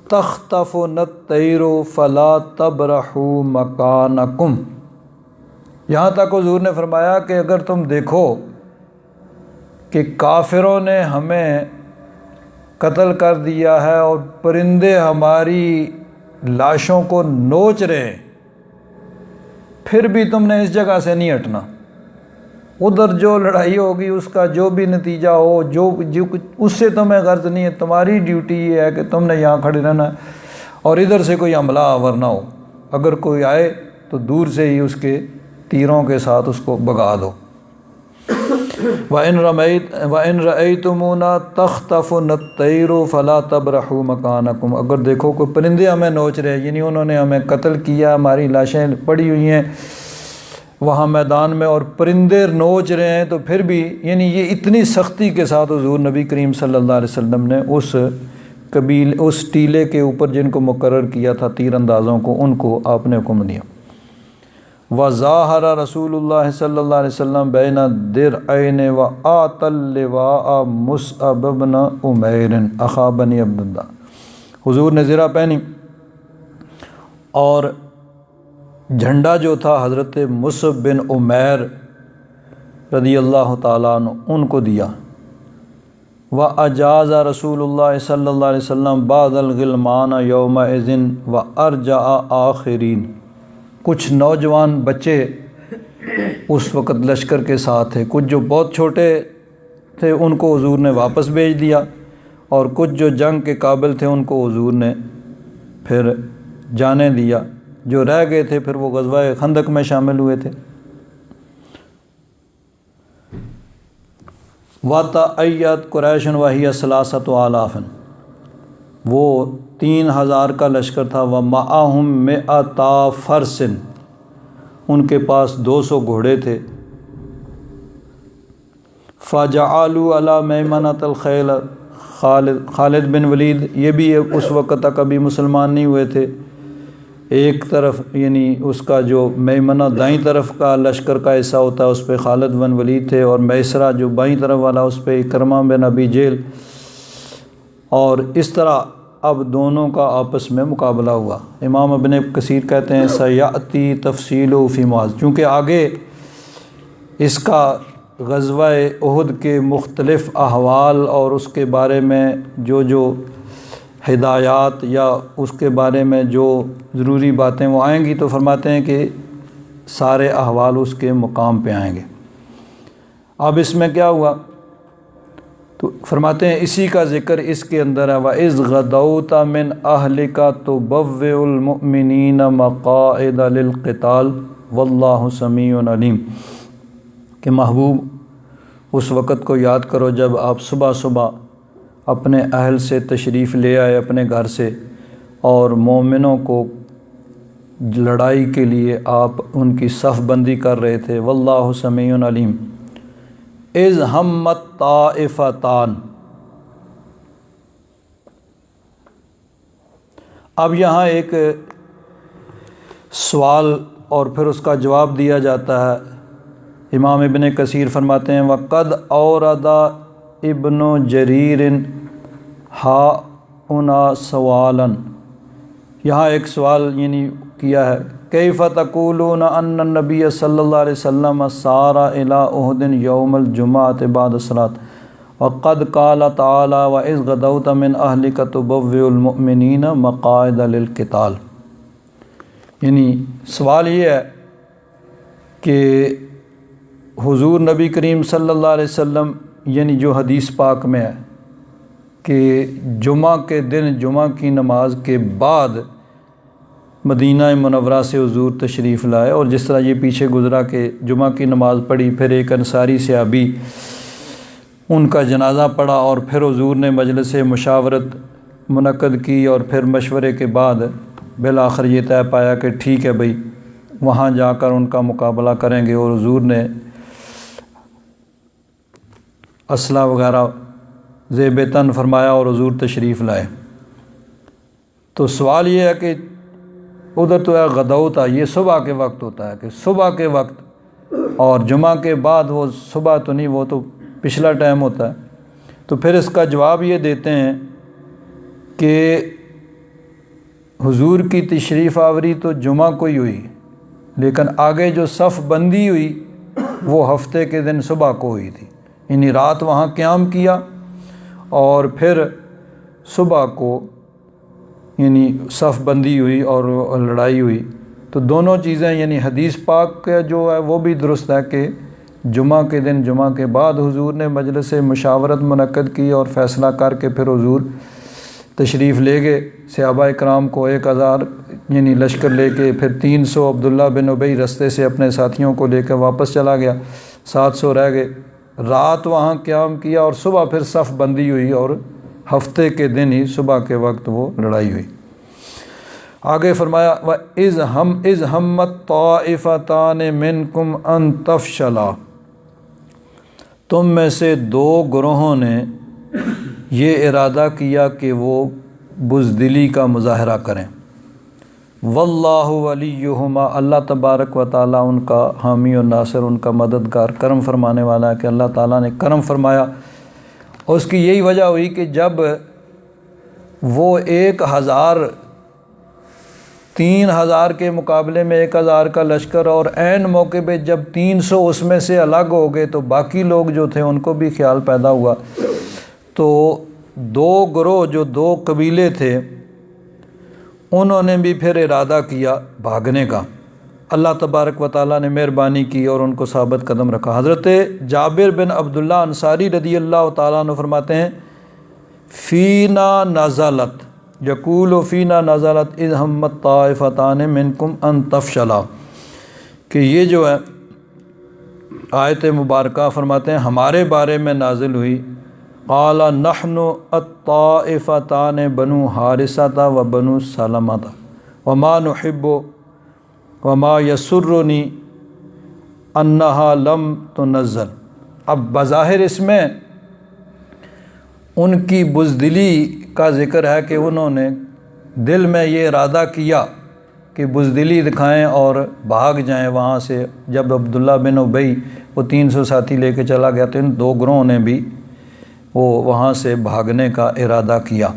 تَخْطَفُنَا الطَّيْرُ فَلَا تَبْرَحُوا مَكَانَكُمْ۔ یہاں تک حضور نے فرمایا کہ اگر تم دیکھو کہ کافروں نے ہمیں قتل کر دیا ہے اور پرندے ہماری لاشوں کو نوچ رہے ہیں، پھر بھی تم نے اس جگہ سے نہیں ہٹنا، ادھر جو لڑائی ہوگی اس کا جو بھی نتیجہ ہو، جو اس سے تمہیں غرض نہیں ہے، تمہاری ڈیوٹی یہ ہے کہ تم نے یہاں کھڑے رہنا ہے اور ادھر سے کوئی حملہ آور نہ ہو، اگر کوئی آئے تو دور سے ہی اس کے تیروں کے ساتھ اس کو بھگا دو۔ وَإِن رَأَيْتُمُونَا تَخْطَفُنَا الطَّيْرُ فَلَا تَبْرَحُوا مَكَانَكُمْ۔ اگر دیکھو کوئی پرندے ہمیں نوچ رہے ہیں، یعنی انہوں نے ہمیں قتل کیا، ہماری لاشیں پڑی ہوئی ہیں وہاں میدان میں اور پرندے نوچ رہے ہیں، تو پھر بھی یعنی یہ اتنی سختی کے ساتھ حضور نبی کریم صلی اللہ علیہ وسلم نے اس ٹیلے کے اوپر جن کو مقرر کیا تھا تیر اندازوں کو، ان کو آپ نے حکم دیا۔ وَظَاهَرَ رسول اللہ صلی اللہ علیہ وسلم بین الدرعین وآت اللواء مصعب بن عمیر اخا بنی عبداللہ۔ حضور نے زرہ پہنی اور جھنڈا جو تھا حضرت مصعب بن عمیر رضی اللہ تعالیٰ عنہ ان کو دیا۔ وَأَجَازَ رسول اللہ صلی اللہ علیہ وسلم بعض الغلمان یومئذ وَأَرْجَعَ آخرین۔ کچھ نوجوان بچے اس وقت لشکر کے ساتھ تھے، کچھ جو بہت چھوٹے تھے ان کو حضور نے واپس بھیج دیا، اور کچھ جو جنگ کے قابل تھے ان کو حضور نے پھر جانے دیا، جو رہ گئے تھے پھر وہ غزوہ خندق میں شامل ہوئے تھے۔ وَتَأَيَّتْ قُرَيْشٌ وَهِيَ ثَلَاثَةُ آلَافٍ، وہ 3000 کا لشکر تھا۔ وَمَعَهُمْ مِئَةَ فَرْسٍ، ان کے پاس 200 گھوڑے تھے۔ فَجَعَلُوا عَلَى مَيْمَنَةِ الْخَيْلِ، خالد بن ولید یہ بھی اس وقت تک ابھی مسلمان نہیں ہوئے تھے، ایک طرف یعنی اس کا جو میمنہ دائیں طرف کا لشکر کا حصہ ہوتا ہے اس پہ خالد بن ولید تھے، اور میسرہ جو بائیں طرف والا اس پہ اکرمہ بن ابی جہل، اور اس طرح اب دونوں کا آپس میں مقابلہ ہوا۔ امام ابن کثیر کہتے ہیں سیاتی تفصیل فی معاذ، چونکہ آگے اس کا غزوہ احد کے مختلف احوال اور اس کے بارے میں جو ہدایات یا اس کے بارے میں جو ضروری باتیں وہ آئیں گی، تو فرماتے ہیں کہ سارے احوال اس کے مقام پہ آئیں گے۔ اب اس میں کیا ہوا تو فرماتے ہیں اسی کا ذکر اس کے اندر ہے۔ وَإِذْ غَدَوْتَ مِنْ أَهْلِكَ تُبَوِّئُ الْمُؤْمِنِينَ مَقَاعِدَ لِلْقِتَالِ وَاللَّهُ سَمِيعٌ عَلِيمٌ، کہ محبوب اس وقت کو یاد کرو جب آپ صبح صبح اپنے اہل سے تشریف لے آئے اپنے گھر سے، اور مومنوں کو لڑائی کے لیے آپ ان کی صف بندی کر رہے تھے۔ واللہ سمیع علیم۔ اذ ہمت طائفتان، اب یہاں ایک سوال اور پھر اس کا جواب دیا جاتا ہے۔ امام ابن کثیر فرماتے ہیں وَقَدْ أَوْرَدَ ابن جریر ہَؤْنَا سَوَالًا، یہاں ایک سوال یعنی کیا ہے، کیف تقولون ان النبی صلی اللہ علیہ وسلم سار الی احد یوم الجمعۃ بعد الصلاۃ وقد قال تعالی وَإِذْ غَدَوْتَ مِنْ أَهْلِكَ تُبَوِّئُ الْمُؤْمِنِينَ مَقَاعِدَ لِلْقِتَالِ، یعنی سوال یہ ہے کہ حضور نبی کریم صلی اللہ علیہ وسلم یعنی جو حدیث پاک میں ہے کہ جمعہ کے دن جمعہ کی نماز کے بعد مدینہ منورہ سے حضور تشریف لائے، اور جس طرح یہ پیچھے گزرا کہ جمعہ کی نماز پڑھی، پھر ایک انصاری صحابی ان کا جنازہ پڑھا، اور پھر حضور نے مجلس مشاورت منعقد کی، اور پھر مشورے کے بعد بالآخر یہ طے پایا کہ ٹھیک ہے بھئی وہاں جا کر ان کا مقابلہ کریں گے، اور حضور نے اسلحہ وغیرہ ذیب تن فرمایا اور حضور تشریف لائے۔ تو سوال یہ ہے کہ ادھر تو ہے غدوتا، یہ صبح کے وقت ہوتا ہے کہ صبح کے وقت، اور جمعہ کے بعد وہ صبح تو نہیں، وہ تو پچھلا ٹائم ہوتا ہے، تو پھر اس کا جواب یہ دیتے ہیں کہ حضور کی تشریف آوری تو جمعہ کو ہی ہوئی، لیکن آگے جو صف بندی ہوئی وہ ہفتے کے دن صبح کو ہوئی تھی، یعنی رات وہاں قیام کیا اور پھر صبح کو یعنی صف بندی ہوئی اور لڑائی ہوئی۔ تو دونوں چیزیں یعنی حدیث پاک کا جو ہے وہ بھی درست ہے کہ جمعہ کے دن جمعہ کے بعد حضور نے مجلس مشاورت منعقد کی اور فیصلہ کر کے پھر حضور تشریف لے گئے صحابہ اکرام کو 1000 یعنی لشکر لے کے، پھر 300 عبداللہ بن ابی رستے سے اپنے ساتھیوں کو لے کے واپس چلا گیا، 700 رہ گئے، رات وہاں قیام کیا اور صبح پھر صف بندی ہوئی اور ہفتے کے دن ہی صبح کے وقت وہ لڑائی ہوئی۔ آگے فرمایا وَإِذْ هَمَّتْ طَائِفَتَانِ مِنْكُمْ أَن تَفْشَلَا، تم میں سے 2 گروہوں نے یہ ارادہ کیا کہ وہ بزدلی کا مظاہرہ کریں، واللہ ولیہما، اللہ تبارک و تعالیٰ ان کا حامی و ناصر، ان کا مددگار، کرم فرمانے والا ہے کہ اللہ تعالیٰ نے کرم فرمایا۔ اور اس کی یہی وجہ ہوئی کہ جب وہ 3000 کے مقابلے میں 1000 کا لشکر اور عین موقع پہ جب 300 اس میں سے الگ ہو گئے تو باقی لوگ جو تھے ان کو بھی خیال پیدا ہوا، تو 2 گروہ جو 2 قبیلے تھے انہوں نے بھی پھر ارادہ کیا بھاگنے کا۔ اللہ تبارک و تعالیٰ نے مہربانی کی اور ان کو ثابت قدم رکھا۔ حضرت جابر بن عبداللہ انصاری رضی اللہ تعالیٰ عنہ فرماتے ہیں فینا نزلت یقول فینا نزلت اذ ہمت طائفتان منکم ان تفشلا، کہ یہ جو ہے آیت مبارکہ فرماتے ہیں ہمارے بارے میں نازل ہوئی، قال نحن الطائفتان بنو حارثۃ و بنو سلمۃ وما نحب وما یسرنی انہا لم تنزل۔ اب بظاہر اس میں ان کی بزدلی کا ذکر ہے کہ انہوں نے دل میں یہ ارادہ کیا کہ بزدلی دکھائیں اور بھاگ جائیں وہاں سے۔ جب عبداللہ بن ابی وہ 300 ساتھی لے کے چلا گیا تو ان 2 گروہوں نے بھی وہ وہاں سے بھاگنے کا ارادہ کیا۔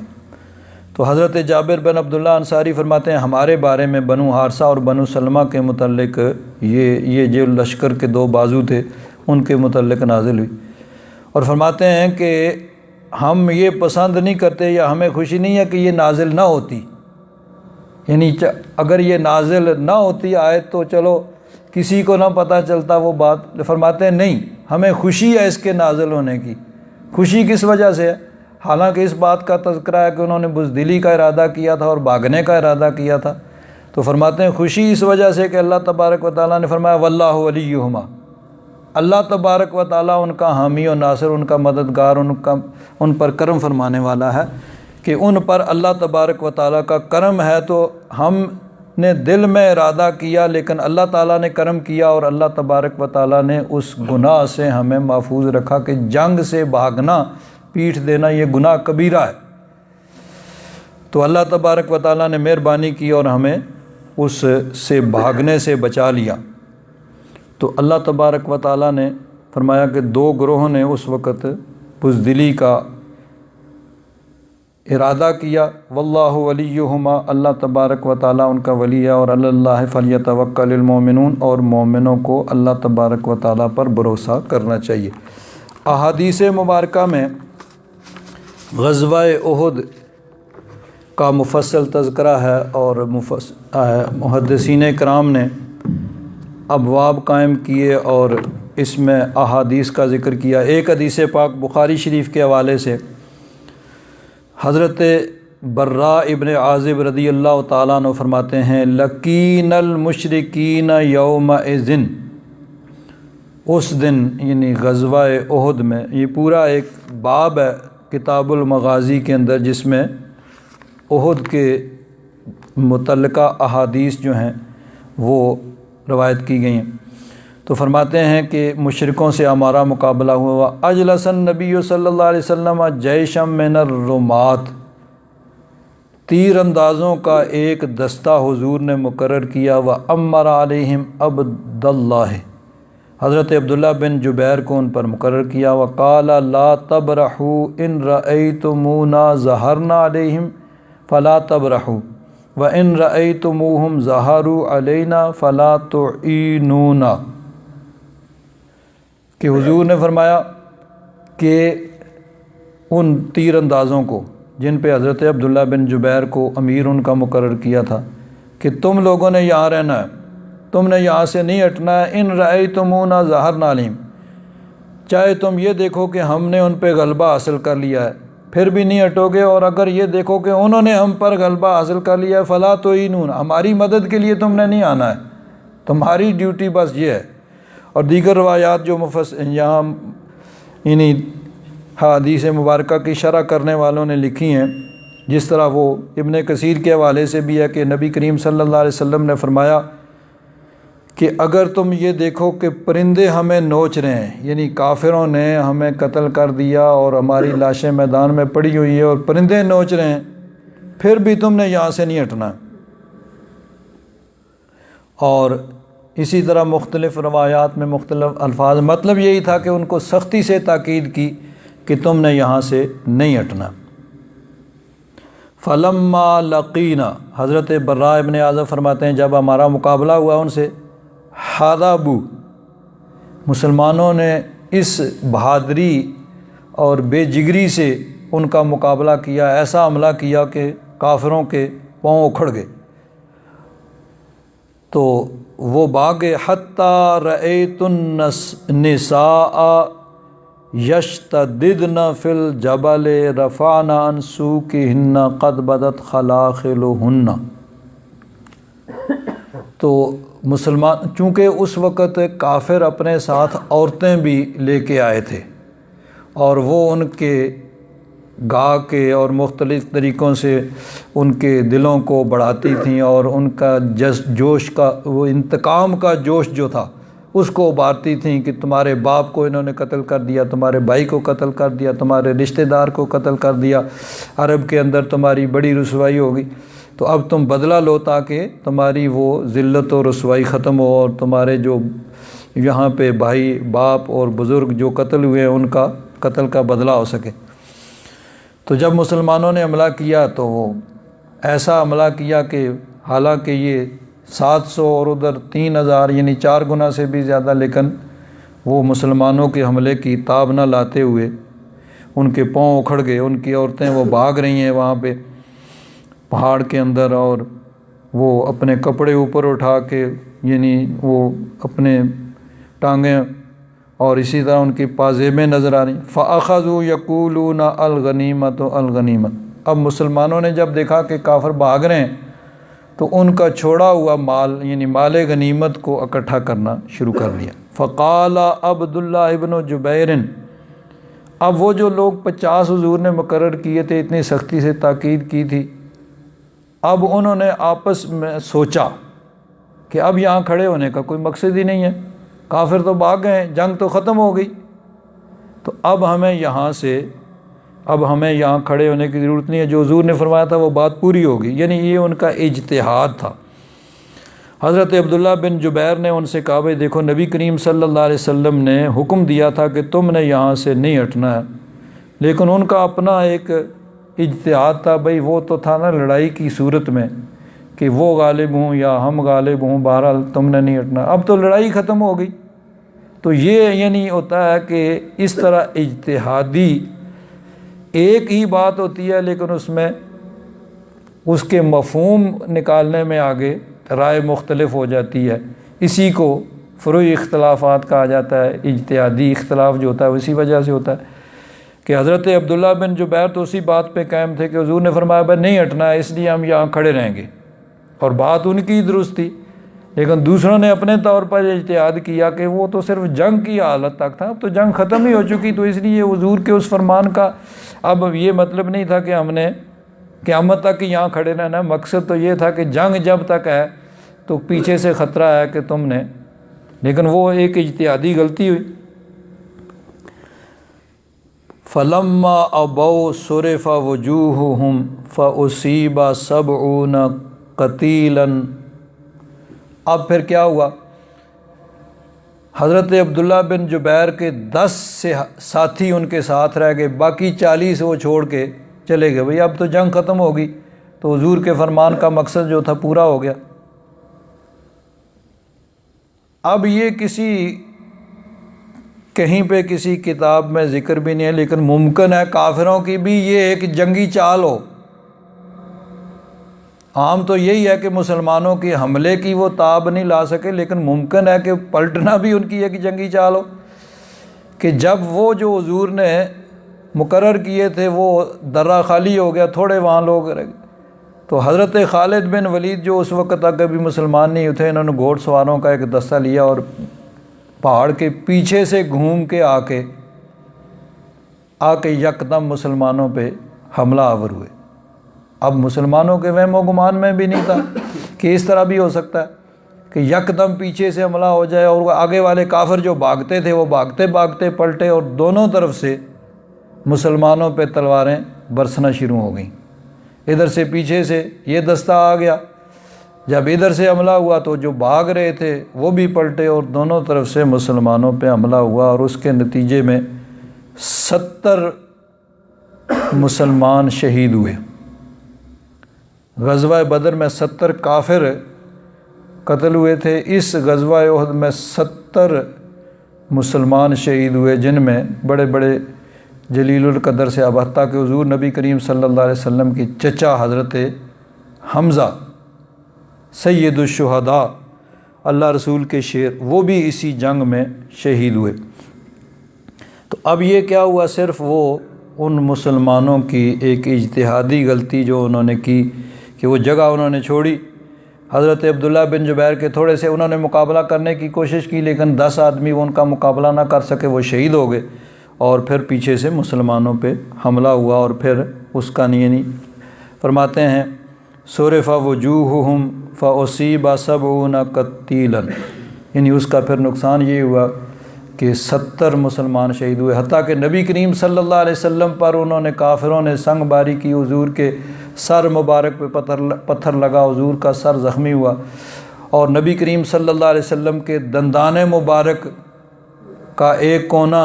تو حضرت جابر بن عبداللہ انصاری فرماتے ہیں ہمارے بارے میں بنو حارثہ اور بنو سلمہ کے متعلق یہ جو لشکر کے 2 بازو تھے ان کے متعلق نازل ہوئی، اور فرماتے ہیں کہ ہم یہ پسند نہیں کرتے یا ہمیں خوشی نہیں ہے کہ یہ نازل نہ ہوتی، یعنی اگر یہ نازل نہ ہوتی آیت تو چلو کسی کو نہ پتہ چلتا وہ بات۔ فرماتے ہیں نہیں، ہمیں خوشی ہے اس کے نازل ہونے کی۔ خوشی کس وجہ سے ہے؟ حالانکہ اس بات کا تذکرہ ہے کہ انہوں نے بزدلی کا ارادہ کیا تھا اور بھاگنے کا ارادہ کیا تھا، تو فرماتے ہیں خوشی اس وجہ سے کہ اللہ تبارک و تعالیٰ نے فرمایا واللہ ولیہما، اللہ تبارک و تعالیٰ ان کا حامی و ناصر، ان کا مددگار، ان پر کرم فرمانے والا ہے، کہ ان پر اللہ تبارک و تعالیٰ کا کرم ہے۔ تو ہم نے دل میں ارادہ کیا لیکن اللہ تعالیٰ نے کرم کیا اور اللہ تبارک و تعالیٰ نے اس گناہ سے ہمیں محفوظ رکھا کہ جنگ سے بھاگنا، پیٹھ دینا یہ گناہ کبیرہ ہے۔ تو اللہ تبارک و تعالیٰ نے مہربانی کی اور ہمیں اس سے بھاگنے سے بچا لیا۔ تو اللہ تبارک و تعالیٰ نے فرمایا کہ 2 گروہوں نے اس وقت بزدلی کا ارادہ کیا، واللہ ولیہما، اللہ تبارک و تعالیٰ ان کا ولی ہے، اور علی اللہ فلیتوکل المؤمنون، اور مومنوں کو اللہ تبارک و تعالیٰ پر بھروسہ کرنا چاہیے۔ احادیث مبارکہ میں غزوہ احد کا مفصل تذکرہ ہے اور محدثین کرام نے ابواب قائم کیے اور اس میں احادیث کا ذکر کیا۔ ایک حدیث پاک بخاری شریف کے حوالے سے حضرت براء ابن عازب رضی اللہ تعالیٰ عنہ فرماتے ہیں لقین المشرکین یومئذ، اس دن یعنی غزوہ احد میں، یہ پورا ایک باب ہے کتاب المغازی کے اندر جس میں احد کے متعلقہ احادیث جو ہیں وہ روایت کی گئی ہیں۔ تو فرماتے ہیں کہ مشرکوں سے ہمارا مقابلہ ہوا، اجلس النبی صلی اللہ علیہ وسلم جیشا من الرمات، تیر اندازوں کا ایک دستہ حضور نے مقرر کیا، وَأَمَّرَ عَلَيْهِمْ عَبْدَ اللَّهِ، حضرت عبداللہ بن جبیر کو ان پر مقرر کیا، وقال لا تبرحوا ان رأیتمونا ظہرنا علیہم فلا تبرحوا وان رأیتموہم ظہروا علینا فلا تعینونا، کہ حضور نے فرمایا کہ ان تیر اندازوں کو جن پہ حضرت عبداللہ بن جبیر کو امیر ان کا مقرر کیا تھا کہ تم لوگوں نے یہاں رہنا ہے، تم نے یہاں سے نہیں ہٹنا ہے، ان رأیتمونا ظہرنا علیہم، چاہے تم یہ دیکھو کہ ہم نے ان پہ غلبہ حاصل کر لیا ہے پھر بھی نہیں ہٹو گے، اور اگر یہ دیکھو کہ انہوں نے ہم پر غلبہ حاصل کر لیا ہے فلا تعینونا، ہماری مدد کے لیے تم نے نہیں آنا ہے، تمہاری ڈیوٹی بس یہ ہے۔ اور دیگر روایات جو یہاں انہی حدیث مبارکہ کی شرح کرنے والوں نے لکھی ہیں، جس طرح وہ ابن کثیر کے حوالے سے بھی ہے کہ نبی کریم صلی اللہ علیہ وسلم نے فرمایا کہ اگر تم یہ دیکھو کہ پرندے ہمیں نوچ رہے ہیں، یعنی کافروں نے ہمیں قتل کر دیا اور ہماری لاشیں میدان میں پڑی ہوئی ہیں اور پرندے نوچ رہے ہیں، پھر بھی تم نے یہاں سے نہیں ہٹنا۔ اور اسی طرح مختلف روایات میں مختلف الفاظ، مطلب یہی تھا کہ ان کو سختی سے تاکید کی کہ تم نے یہاں سے نہیں ہٹنا۔ فلما لقینا، حضرت براء ابن عازب فرماتے ہیں جب ہمارا مقابلہ ہوا ان سے، حاربوا، مسلمانوں نے اس بہادری اور بے جگری سے ان کا مقابلہ کیا، ایسا حملہ کیا کہ کافروں کے پاؤں اکھڑ گئے، تو وہ بھاگے، حتیٰ رأیت النساء یشتددن فی الجبل رفعن عن سوقہن قد بدت خلاخلہن۔ تو مسلمان، چونکہ اس وقت کافر اپنے ساتھ عورتیں بھی لے کے آئے تھے اور وہ ان کے گا کے اور مختلف طریقوں سے ان کے دلوں کو بڑھاتی تھیں اور ان کا جوش کا، وہ انتقام کا جوش جو تھا اس کو ابارتی تھیں کہ تمہارے باپ کو انہوں نے قتل کر دیا، تمہارے بھائی کو قتل کر دیا، تمہارے رشتہ دار کو قتل کر دیا، عرب کے اندر تمہاری بڑی رسوائی ہوگی، تو اب تم بدلہ لو تاکہ تمہاری وہ ذلت و رسوائی ختم ہو اور تمہارے جو یہاں پہ بھائی باپ اور بزرگ جو قتل ہوئے ہیں ان کا قتل کا بدلہ ہو سکے۔ تو جب مسلمانوں نے حملہ کیا تو وہ ایسا حملہ کیا کہ حالانکہ یہ 700 اور ادھر 3000 یعنی 4 گنا سے بھی زیادہ، لیکن وہ مسلمانوں کے حملے کی تاب نہ لاتے ہوئے ان کے پاؤں اکھڑ گئے، ان کی عورتیں وہ بھاگ رہی ہیں وہاں پہ پہاڑ کے اندر، اور وہ اپنے کپڑے اوپر اٹھا کے، یعنی وہ اپنے ٹانگیں اور اسی طرح ان کی پازیبیں نظر آ رہی۔ فَأَخَذُوا يَقُولُونَ الْغَنِيمَةُ الْغَنِيمَةُ، اب مسلمانوں نے جب دیکھا کہ کافر بھاگ رہے ہیں تو ان کا چھوڑا ہوا مال یعنی مال غنیمت کو اکٹھا کرنا شروع کر لیا۔ فقال عبداللہ ابن جبیر، اب وہ جو لوگ 50 حضور نے مقرر کیے تھے، اتنی سختی سے تاکید کی تھی، اب انہوں نے آپس میں سوچا کہ اب یہاں کھڑے ہونے کا کوئی مقصد ہی نہیں ہے، کافر تو بھاگ گئے، جنگ تو ختم ہو گئی، تو اب ہمیں یہاں کھڑے ہونے کی ضرورت نہیں ہے، جو حضور نے فرمایا تھا وہ بات پوری ہوگی، یعنی یہ ان کا اجتہاد تھا۔ حضرت عبداللہ بن جبیر نے ان سے کہا، بھائی دیکھو نبی کریم صلی اللہ علیہ وسلم نے حکم دیا تھا کہ تم نے یہاں سے نہیں ہٹنا ہے، لیکن ان کا اپنا ایک اجتہاد تھا، بھائی وہ تو تھا نا لڑائی کی صورت میں کہ وہ غالب ہوں یا ہم غالب ہوں، بہرحال تم نے نہیں ہٹنا، اب تو لڑائی ختم ہو گئی۔ تو یہ یعنی ہوتا ہے کہ اس طرح اجتہادی ایک ہی بات ہوتی ہے لیکن اس میں اس کے مفہوم نکالنے میں آگے رائے مختلف ہو جاتی ہے، اسی کو فروعی اختلافات کہا جاتا ہے۔ اجتہادی اختلاف جو ہوتا ہے اسی وجہ سے ہوتا ہے کہ حضرت عبداللہ بن جبیر تو اسی بات پہ قائم تھے کہ حضور نے فرمایا بھائی نہیں ہٹنا ہے، اس لیے ہم یہاں کھڑے رہیں گے، اور بات ان کی درست تھی، لیکن دوسروں نے اپنے طور پر اجتہاد کیا کہ وہ تو صرف جنگ کی حالت تک تھا، اب تو جنگ ختم ہی ہو چکی، تو اس لیے حضور کے اس فرمان کا اب یہ مطلب نہیں تھا کہ ہم نے قیامت تک یہاں کھڑے رہنا، مقصد تو یہ تھا کہ جنگ جب تک ہے تو پیچھے سے خطرہ ہے کہ تم نے، لیکن وہ ایک اجتہادی غلطی ہوئی۔ فلما ابوا صرف وجوہہم فاصیب 70 قتیلا، اب پھر کیا ہوا حضرت عبداللہ بن جبیر کے 10 سے ساتھی ان کے ساتھ رہ گئے، باقی 40 وہ چھوڑ کے چلے گئے۔ بھئی اب تو جنگ ختم ہوگی، تو حضور کے فرمان کا مقصد جو تھا پورا ہو گیا۔ اب یہ کہیں پہ کسی کتاب میں ذکر بھی نہیں ہے، لیکن ممکن ہے کافروں کی بھی یہ ایک جنگی چال ہو۔ عام تو یہی ہے کہ مسلمانوں کی حملے کی وہ تاب نہیں لا سکے، لیکن ممکن ہے کہ پلٹنا بھی ان کی ایک جنگی چال ہو، کہ جب وہ جو حضور نے مقرر کیے تھے وہ درہ خالی ہو گیا، تھوڑے وہاں لوگ رہ گئے، تو حضرت خالد بن ولید جو اس وقت تک ابھی مسلمان نہیں تھے، انہوں نے گھوڑ سواروں کا ایک دستہ لیا اور پہاڑ کے پیچھے سے گھوم کے آ کے یکدم مسلمانوں پہ حملہ آور ہوئے۔ اب مسلمانوں کے وہم و گمان میں بھی نہیں تھا کہ اس طرح بھی ہو سکتا ہے کہ یکدم پیچھے سے حملہ ہو جائے، اور آگے والے کافر جو بھاگتے تھے وہ بھاگتے بھاگتے پلٹے اور دونوں طرف سے مسلمانوں پہ تلواریں برسنا شروع ہو گئیں۔ ادھر سے پیچھے سے یہ دستہ آ گیا، جب ادھر سے حملہ ہوا تو جو بھاگ رہے تھے وہ بھی پلٹے اور دونوں طرف سے مسلمانوں پہ حملہ ہوا، اور اس کے نتیجے میں 70 مسلمان شہید ہوئے۔ غزوہ بدر میں 70 کافر قتل ہوئے تھے، اس غزوہ احد میں 70 مسلمان شہید ہوئے، جن میں بڑے بڑے جلیل القدر سے اب حتیٰ کہ حضور نبی کریم صلی اللہ علیہ وسلم کی چچا حضرت حمزہ سید الشہداء، اللہ رسول کے شیر، وہ بھی اسی جنگ میں شہید ہوئے۔ تو اب یہ کیا ہوا، صرف وہ ان مسلمانوں کی ایک اجتہادی غلطی جو انہوں نے کی کہ وہ جگہ انہوں نے چھوڑی۔ حضرت عبداللہ بن جبیر کے تھوڑے سے انہوں نے مقابلہ کرنے کی کوشش کی، لیکن 10 آدمی وہ ان کا مقابلہ نہ کر سکے، وہ شہید ہو گئے، اور پھر پیچھے سے مسلمانوں پہ حملہ ہوا، اور پھر اس کا نہیں فرماتے ہیں صُرِفَ وُجُوهُهُمْ فَأُصِيبَ 70 قتیلا، یعنی اس کا پھر نقصان یہ ہوا کہ 70 مسلمان شہید ہوئے، حتیٰ کہ نبی کریم صلی اللہ علیہ وسلم پر انہوں نے کافروں نے سنگ باری کی، حضور کے سر مبارک پہ پتھر لگا، حضور کا سر زخمی ہوا، اور نبی کریم صلی اللہ علیہ وسلم کے دندان مبارک کا ایک کونا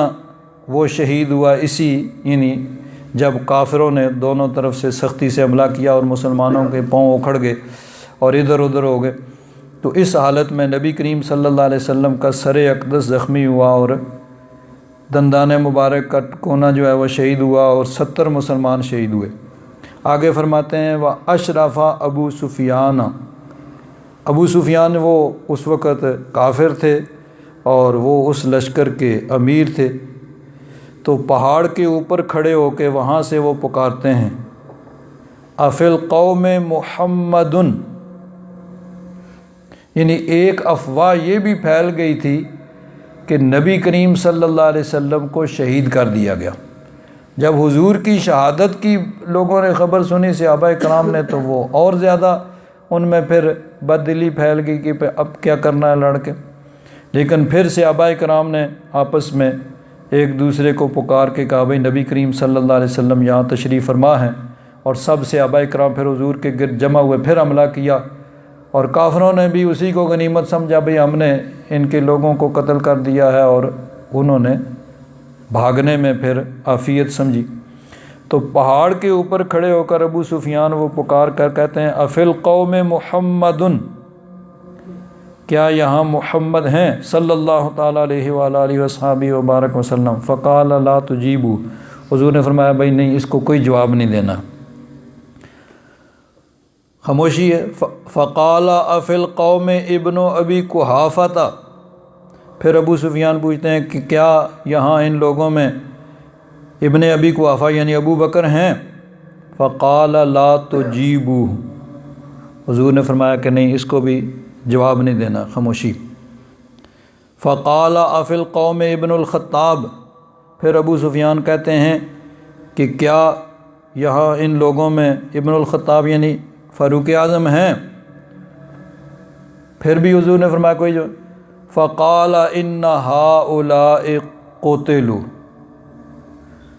وہ شہید ہوا، اسی یعنی جب کافروں نے دونوں طرف سے سختی سے حملہ کیا اور مسلمانوں کے پاؤں اکھڑ گئے اور ادھر ادھر ہو گئے، تو اس حالت میں نبی کریم صلی اللہ علیہ وسلم کا سر اقدس زخمی ہوا اور دندان مبارک کا کونا جو ہے وہ شہید ہوا، اور 70 مسلمان شہید ہوئے۔ آگے فرماتے ہیں وَأَشْرَفَ ابو سفیان، ابو سفیان وہ اس وقت کافر تھے اور وہ اس لشکر کے امیر تھے، تو پہاڑ کے اوپر کھڑے ہو کے وہاں سے وہ پکارتے ہیں اَفِي الْقَوْمِ مُحَمَّدٌ، یعنی ایک افواہ یہ بھی پھیل گئی تھی کہ نبی کریم صلی اللہ علیہ وسلم کو شہید کر دیا گیا۔ جب حضور کی شہادت کی لوگوں نے خبر سنی صحابہ کرام نے، تو وہ اور زیادہ ان میں پھر بددلی پھیل گئی کہ اب کیا کرنا ہے لڑ کے، لیکن پھر صحابہ کرام نے آپس میں ایک دوسرے کو پکار کے کہا بھائی نبی کریم صلی اللہ علیہ وسلم یہاں تشریف فرما ہیں، اور سب صحابہ کرام پھر حضور کے گرد جمع ہوئے، پھر حملہ کیا، اور کافروں نے بھی اسی کو غنیمت سمجھا، بھئی ہم نے ان کے لوگوں کو قتل کر دیا ہے، اور انہوں نے بھاگنے میں پھر عافیت سمجھی۔ تو پہاڑ کے اوپر کھڑے ہو کر ابو سفیان وہ پکار کر کہتے ہیں اَفِي الْقَوْمِ مُحَمَّدٌ، کیا یہاں محمد ہیں صلی اللہ تعالیٰ علیہ وآلہ وصحبہ وبارک وسلم؟ فقال لا تجیبوا، حضور نے فرمایا بھائی نہیں، اس کو کوئی جواب نہیں دینا، خاموشی ہے۔ فقال اَفِي الْقَوْمِ ابن ابی قحافہ، پھر ابو سفیان پوچھتے ہیں کہ کیا یہاں ان لوگوں میں ابن ابی قحافہ یعنی ابو بکر ہیں؟ فقال لا تجیبوا، حضور نے فرمایا کہ نہیں، اس کو بھی جواب نہیں دینا، خاموشی۔ فقال اَفِي الْقَوْمِ ابن الخطاب، پھر ابو سفیان کہتے ہیں کہ کیا یہاں ان لوگوں میں ابن الخطاب یعنی فاروق اعظم ہیں؟ پھر بھی حضور نے فرمایا کوئی جو۔ فقال ان هؤلاء قتلوا،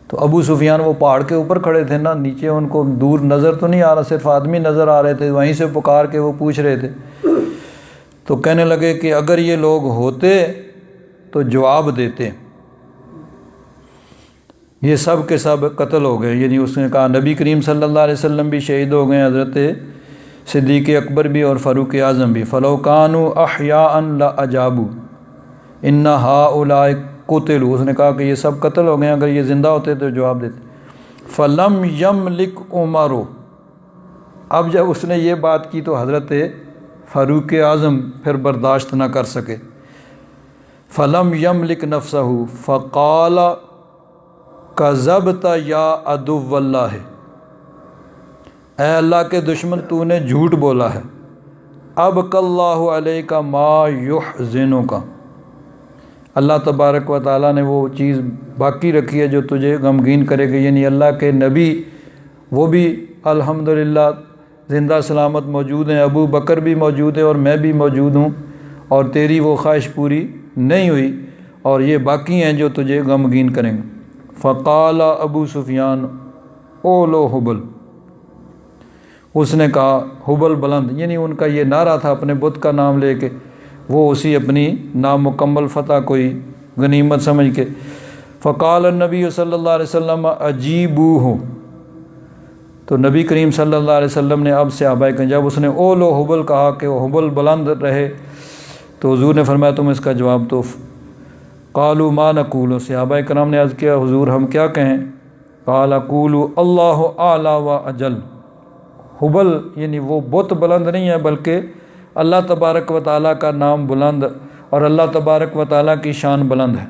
تو ابو سفیان وہ پہاڑ کے اوپر کھڑے تھے نا، نیچے ان کو دور نظر تو نہیں آ رہا، صرف آدمی نظر آ رہے تھے، وہیں سے پکار کے وہ پوچھ رہے تھے، تو کہنے لگے کہ اگر یہ لوگ ہوتے تو جواب دیتے، یہ سب کے سب قتل ہو گئے۔ یعنی اس نے کہا نبی کریم صلی اللہ علیہ وسلم بھی شہید ہو گئے، حضرت صدیق اکبر بھی اور فاروق اعظم بھی۔ فلو کانوا احیاء لاجابوا ان ہؤلاء قتلوا، اس نے کہا کہ یہ سب قتل ہو گئے، اگر یہ زندہ ہوتے تو جواب دیتے۔ فلم یملک عمر، اب جب اس نے یہ بات کی تو حضرت فاروق اعظم پھر برداشت نہ کر سکے۔ فلم یملک نفسہ فقال کذبت یا عدو اللہ، اے اللہ کے دشمن تو نے جھوٹ بولا ہے۔ ابقى اللہ علیک ما یحزنک، اللہ تبارک و تعالیٰ نے وہ چیز باقی رکھی ہے جو تجھے غمگین کرے گی۔ یعنی اللہ کے نبی وہ بھی الحمدللہ زندہ سلامت موجود ہیں، ابو بکر بھی موجود ہے اور میں بھی موجود ہوں، اور تیری وہ خواہش پوری نہیں ہوئی، اور یہ باقی ہیں جو تجھے غمگین کریں گے۔ فقال ابو سفیان اولو حبل، اس نے کہا حبل بلند، یعنی ان کا یہ نعرہ تھا اپنے بت کا نام لے کے، وہ اسی اپنی نامکمل فتح کوئی غنیمت سمجھ کے۔ فقال النبی صلی اللہ علیہ وسلم اجیبوہ، تو نبی کریم صلی اللہ علیہ وسلم نے اب صحابہ کہ جب اس نے اولو حبل کہا کہ وہ حبل بلند رہے تو حضور نے فرمایا تم اس کا جواب دو۔ قالوا ما نقول، صحابہ کرام نے عرض کیا حضور ہم کیا کہیں؟ قال قولوا اللہ اعلی و اجل، حبل یعنی وہ بت بلند نہیں ہے بلکہ اللہ تبارک و تعالیٰ کا نام بلند اور اللہ تبارک و تعالیٰ کی شان بلند ہے۔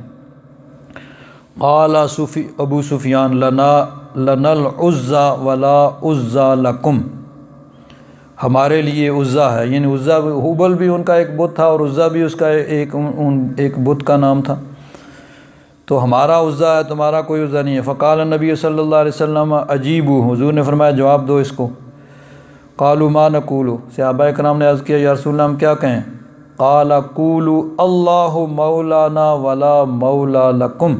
قال ابو سفیان لنا العزا ولا عزا لکم، ہمارے لیے عزا ہے، یعنی عزا حبل بھی ان کا ایک بت تھا اور عزا بھی اس کا ایک بت کا نام تھا، تو ہمارا عزا ہے تمہارا کوئی عزا نہیں ہے۔ فقال النبی صلی اللہ علیہ وسلم اجیبو، حضور نے فرمایا جواب دو اس کو۔ قالوا ما نقول، صحابہ کرام نے عرض کیا یا رسول اللہ ہم کیا کہیں؟ قال قولوا اللہ مولانا ولا مولا لکم،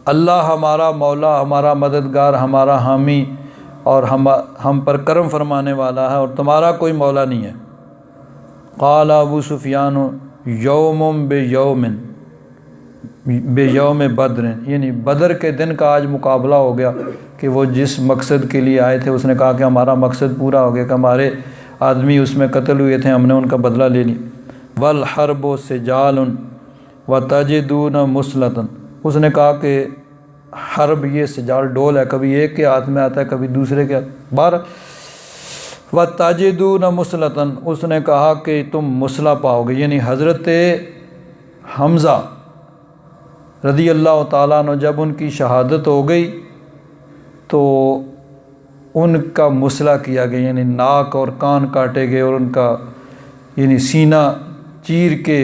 اللہ ہمارا مولا، ہمارا مددگار، ہمارا حامی اور ہم پر کرم فرمانے والا ہے اور تمہارا کوئی مولا نہیں ہے۔ قال ابو سفیان یوم بیوم بدر، یعنی بدر کے دن کا آج مقابلہ ہو گیا کہ وہ جس مقصد کے لیے آئے تھے اس نے کہا کہ ہمارا مقصد پورا ہو گیا کہ ہمارے آدمی اس میں قتل ہوئے تھے، ہم نے ان کا بدلہ لے لیا۔ والحرب سجال وتجدون مسلطا، اس نے کہا کہ حرب یہ سجال ڈول ہے، کبھی ایک کے ہاتھ میں آتا ہے کبھی دوسرے کے ہاتھ بار۔ وتجدون مسلطا، اس نے کہا کہ تم مسلح پاؤ گے، یعنی حضرت حمزہ رضی اللہ تعالیٰ عنہ جب ان کی شہادت ہو گئی تو ان کا مسلح کیا گیا، یعنی ناک اور کان کاٹے گئے اور ان کا یعنی سینہ چیر کے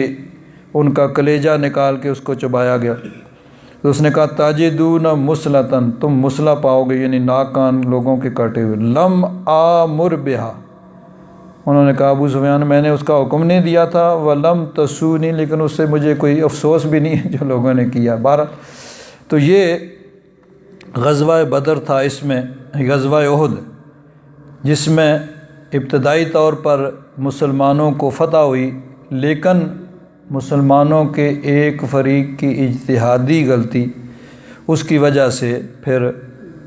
ان کا کلیجہ نکال کے اس کو چبایا گیا۔ تو اس نے کہا تاجدون مسلطن، تم مسلح پاؤ گے، یعنی ناک کان لوگوں کے کاٹے ہوئے۔ لم آمر بہا، انہوں نے کہا ابو سفیان میں نے اس کا حکم نہیں دیا تھا، ولم تسونی، لیکن اس سے مجھے کوئی افسوس بھی نہیں ہے جو لوگوں نے کیا۔ بہرحال تو یہ غزوہ بدر تھا، اس میں غزوہ احد جس میں ابتدائی طور پر مسلمانوں کو فتح ہوئی، لیکن مسلمانوں کے ایک فریق کی اجتہادی غلطی، اس کی وجہ سے پھر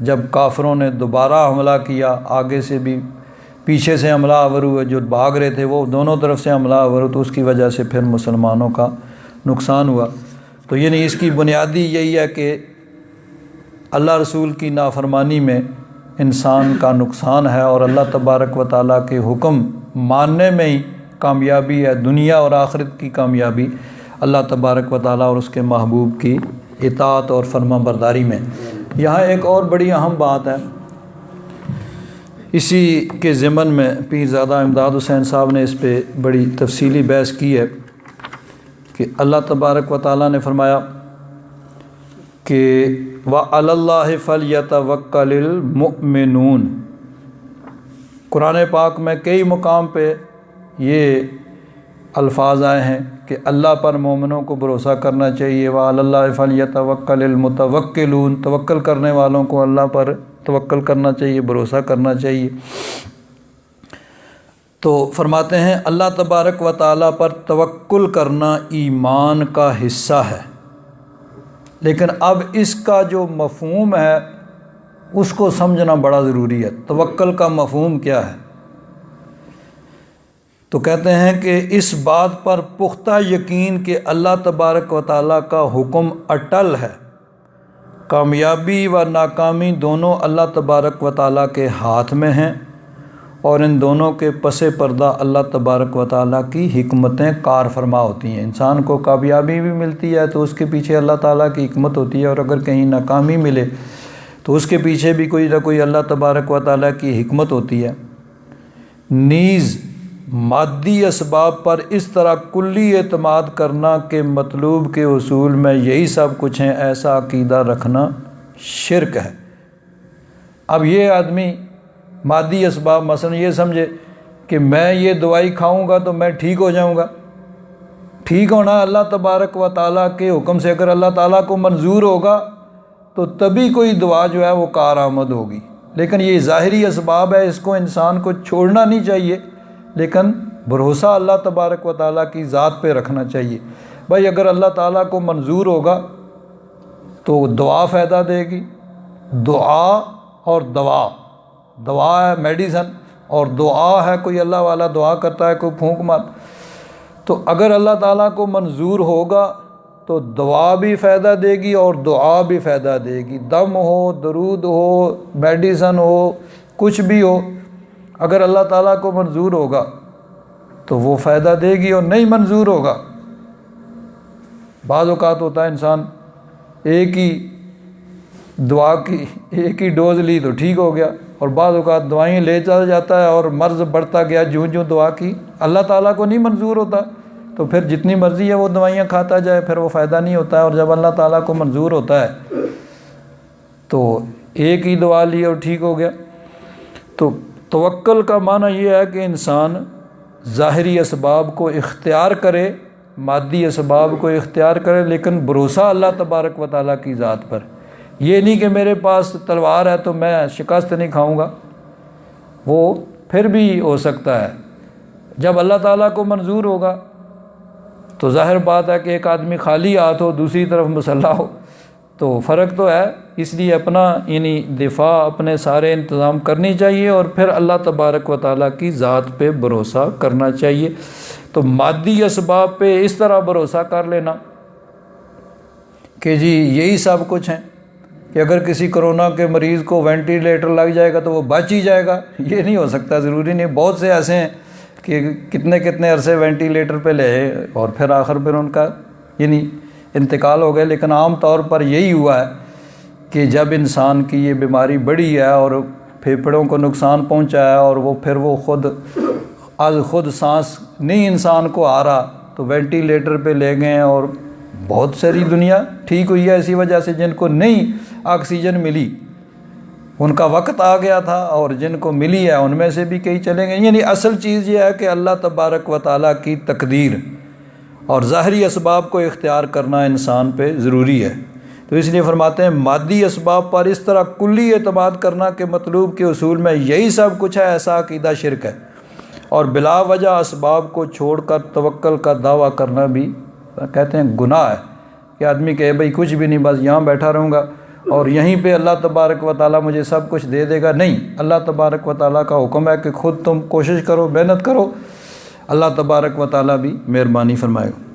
جب کافروں نے دوبارہ حملہ کیا، آگے سے بھی پیچھے سے حملہ آور ہوئے، جو بھاگ رہے تھے وہ دونوں طرف سے حملہ آور ہوئے، تو اس کی وجہ سے پھر مسلمانوں کا نقصان ہوا۔ تو یعنی اس کی بنیادی یہی ہے کہ اللہ رسول کی نافرمانی میں انسان کا نقصان ہے، اور اللہ تبارک و تعالیٰ کے حکم ماننے میں ہی کامیابی ہے، دنیا اور آخرت کی کامیابی اللہ تبارک و تعالیٰ اور اس کے محبوب کی اطاعت اور فرما برداری میں۔ یہاں ایک اور بڑی اہم بات ہے، اسی کے ضمن میں پیر زادہ امداد حسین صاحب نے اس پہ بڑی تفصیلی بحث کی ہے کہ اللہ تبارک و تعالیٰ نے فرمایا کہ وَعَلَى اللَّهِ فَلْيَتَوَكَّلِ الْمُؤْمِنُونَ، قرآن پاک میں کئی مقام پہ یہ الفاظ آئے ہیں کہ اللہ پر مومنوں کو بھروسہ کرنا چاہیے۔ وَعَلَى اللَّهِ فَلْيَتَوَكَّلِ الْمُتَوَكِّلُونَ، توکل کرنے والوں کو اللہ پر توکل کرنا چاہیے، بھروسہ کرنا چاہیے۔ تو فرماتے ہیں اللہ تبارک و تعالیٰ پر توکل کرنا ایمان کا حصہ ہے، لیکن اب اس کا جو مفہوم ہے اس کو سمجھنا بڑا ضروری ہے۔ توکل کا مفہوم کیا ہے؟ تو کہتے ہیں کہ اس بات پر پختہ یقین کہ اللہ تبارک و تعالیٰ کا حکم اٹل ہے، کامیابی و ناکامی دونوں اللہ تبارک و تعالیٰ کے ہاتھ میں ہیں، اور ان دونوں کے پس پردہ اللہ تبارک و تعالیٰ کی حکمتیں کار فرما ہوتی ہیں۔ انسان کو کامیابی بھی ملتی ہے تو اس کے پیچھے اللہ تعالیٰ کی حکمت ہوتی ہے، اور اگر کہیں ناکامی ملے تو اس کے پیچھے بھی کوئی نہ کوئی اللہ تبارک و تعالیٰ کی حکمت ہوتی ہے۔ نیز مادی اسباب پر اس طرح کلی اعتماد کرنا کہ مطلوب کے حصول میں یہی سب کچھ ہیں، ایسا عقیدہ رکھنا شرک ہے۔ اب یہ آدمی مادی اسباب مثلا یہ سمجھے کہ میں یہ دوائی کھاؤں گا تو میں ٹھیک ہو جاؤں گا۔ ٹھیک ہونا اللہ تبارک و تعالیٰ کے حکم سے اگر اللہ تعالیٰ کو منظور ہوگا تو تبھی کوئی دعا جو ہے وہ کارآمد ہوگی، لیکن یہ ظاہری اسباب ہے، اس کو انسان کو چھوڑنا نہیں چاہیے، لیکن بھروسہ اللہ تبارک و تعالیٰ کی ذات پہ رکھنا چاہیے۔ بھائی اگر اللہ تعالیٰ کو منظور ہوگا تو دعا فائدہ دے گی، دعا اور دوا، دوا ہے میڈیسن اور دعا ہے کوئی اللہ والا دعا کرتا ہے، کوئی پھونک مات، تو اگر اللہ تعالیٰ کو منظور ہوگا تو دعا بھی فائدہ دے گی اور دعا بھی فائدہ دے گی، دم ہو، درود ہو، میڈیسن ہو، کچھ بھی ہو، اگر اللہ تعالیٰ کو منظور ہوگا تو وہ فائدہ دے گی، اور نہیں منظور ہوگا۔ بعض اوقات ہوتا ہے انسان ایک ہی دعا کی ایک ہی ڈوز لی تو ٹھیک ہو گیا، اور بعض اوقات دعائیں لے چلا جاتا ہے اور مرض بڑھتا گیا، جوں جوں دعا کی اللہ تعالیٰ کو نہیں منظور ہوتا تو پھر جتنی مرضی ہے وہ دوائیاں کھاتا جائے، پھر وہ فائدہ نہیں ہوتا ہے۔ اور جب اللہ تعالیٰ کو منظور ہوتا ہے تو ایک ہی دعا لی اور ٹھیک ہو گیا۔ تو توکل کا معنی یہ ہے کہ انسان ظاہری اسباب کو اختیار کرے، مادی اسباب کو اختیار کرے، لیکن بھروسہ اللہ تبارک و تعالیٰ کی ذات پر۔ یہ نہیں کہ میرے پاس تلوار ہے تو میں شکست نہیں کھاؤں گا، وہ پھر بھی ہو سکتا ہے۔ جب اللہ تعالیٰ کو منظور ہوگا تو ظاہر بات ہے کہ ایک آدمی خالی ہاتھ ہو، دوسری طرف مسلح ہو، تو فرق تو ہے، اس لیے اپنا یعنی دفاع اپنے سارے انتظام کرنی چاہیے، اور پھر اللہ تبارک و تعالیٰ کی ذات پہ بھروسہ کرنا چاہیے۔ تو مادی اسباب پہ اس طرح بھروسہ کر لینا کہ جی یہی سب کچھ ہیں، کہ اگر کسی کرونا کے مریض کو وینٹیلیٹر لگ جائے گا تو وہ بچ ہی جائے گا، یہ نہیں ہو سکتا، ضروری نہیں۔ بہت سے ایسے ہیں کہ کتنے عرصے وینٹیلیٹر پہ لے اور پھر آخر پھر ان کا یعنی انتقال ہو گئے، لیکن عام طور پر یہی ہوا ہے کہ جب انسان کی یہ بیماری بڑھی ہے اور پھیپھڑوں کو نقصان پہنچا ہے اور وہ پھر وہ خود سانس نہیں انسان کو آ رہا تو وینٹیلیٹر پہ لے گئے ہیں، اور بہت ساری دنیا ٹھیک ہوئی ہے اسی وجہ سے، جن کو نہیں آکسیجن ملی ان کا وقت آ گیا تھا، اور جن کو ملی ہے ان میں سے بھی کئی چلے گئے۔ یعنی اصل چیز یہ ہے کہ اللہ تبارک و تعالیٰ کی تقدیر اور ظاہری اسباب کو اختیار کرنا انسان پہ ضروری ہے۔ تو اس لیے فرماتے ہیں مادی اسباب پر اس طرح کلی اعتماد کرنا کہ مطلوب کے حصول میں یہی سب کچھ ہے، ایسا عقیدہ شرک ہے، اور بلا وجہ اسباب کو چھوڑ کر توکل کا دعویٰ کرنا بھی کہتے ہیں گناہ ہے، کہ آدمی کہے بھئی کچھ بھی نہیں، بس یہاں بیٹھا رہوں گا اور یہیں پہ اللہ تبارک و تعالیٰ مجھے سب کچھ دے دے گا۔ نہیں، اللہ تبارک و تعالیٰ کا حکم ہے کہ خود تم کوشش کرو، محنت کرو، اللہ تبارک و تعالیٰ بھی مہربانی فرمائے گا۔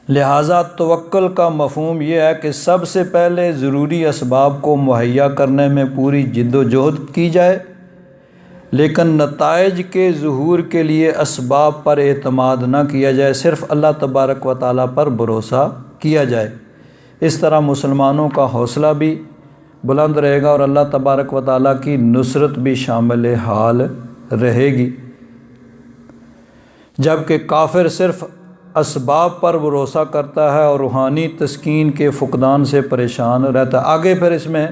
لہٰذا توکل کا مفہوم یہ ہے کہ سب سے پہلے ضروری اسباب کو مہیا کرنے میں پوری جد و جہد کی جائے، لیکن نتائج کے ظہور کے لیے اسباب پر اعتماد نہ کیا جائے، صرف اللہ تبارک و تعالیٰ پر بھروسہ کیا جائے۔ اس طرح مسلمانوں کا حوصلہ بھی بلند رہے گا اور اللہ تبارک و تعالیٰ کی نصرت بھی شامل حال رہے گی، جبکہ کافر صرف اسباب پر بھروسہ کرتا ہے اور روحانی تسکین کے فقدان سے پریشان رہتا ہے۔ آگے پھر اس میں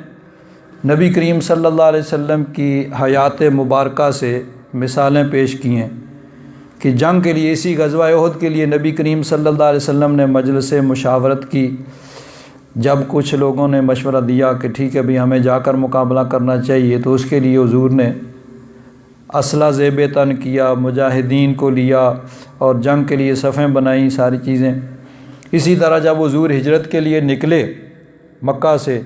نبی کریم صلی اللہ علیہ وسلم کی حیات مبارکہ سے مثالیں پیش کی ہیں کہ جنگ کے لیے، اسی غزوہ احد کے لیے نبی کریم صلی اللہ علیہ وسلم نے مجلس مشاورت کی۔ جب کچھ لوگوں نے مشورہ دیا کہ ٹھیک ہے بھی ہمیں جا کر مقابلہ کرنا چاہیے، تو اس کے لیے حضور نے اسلحہ زیب تن کیا، مجاہدین کو لیا اور جنگ کے لیے صفیں بنائیں، ساری چیزیں۔ اسی طرح جب حضور ہجرت کے لیے نکلے مکہ سے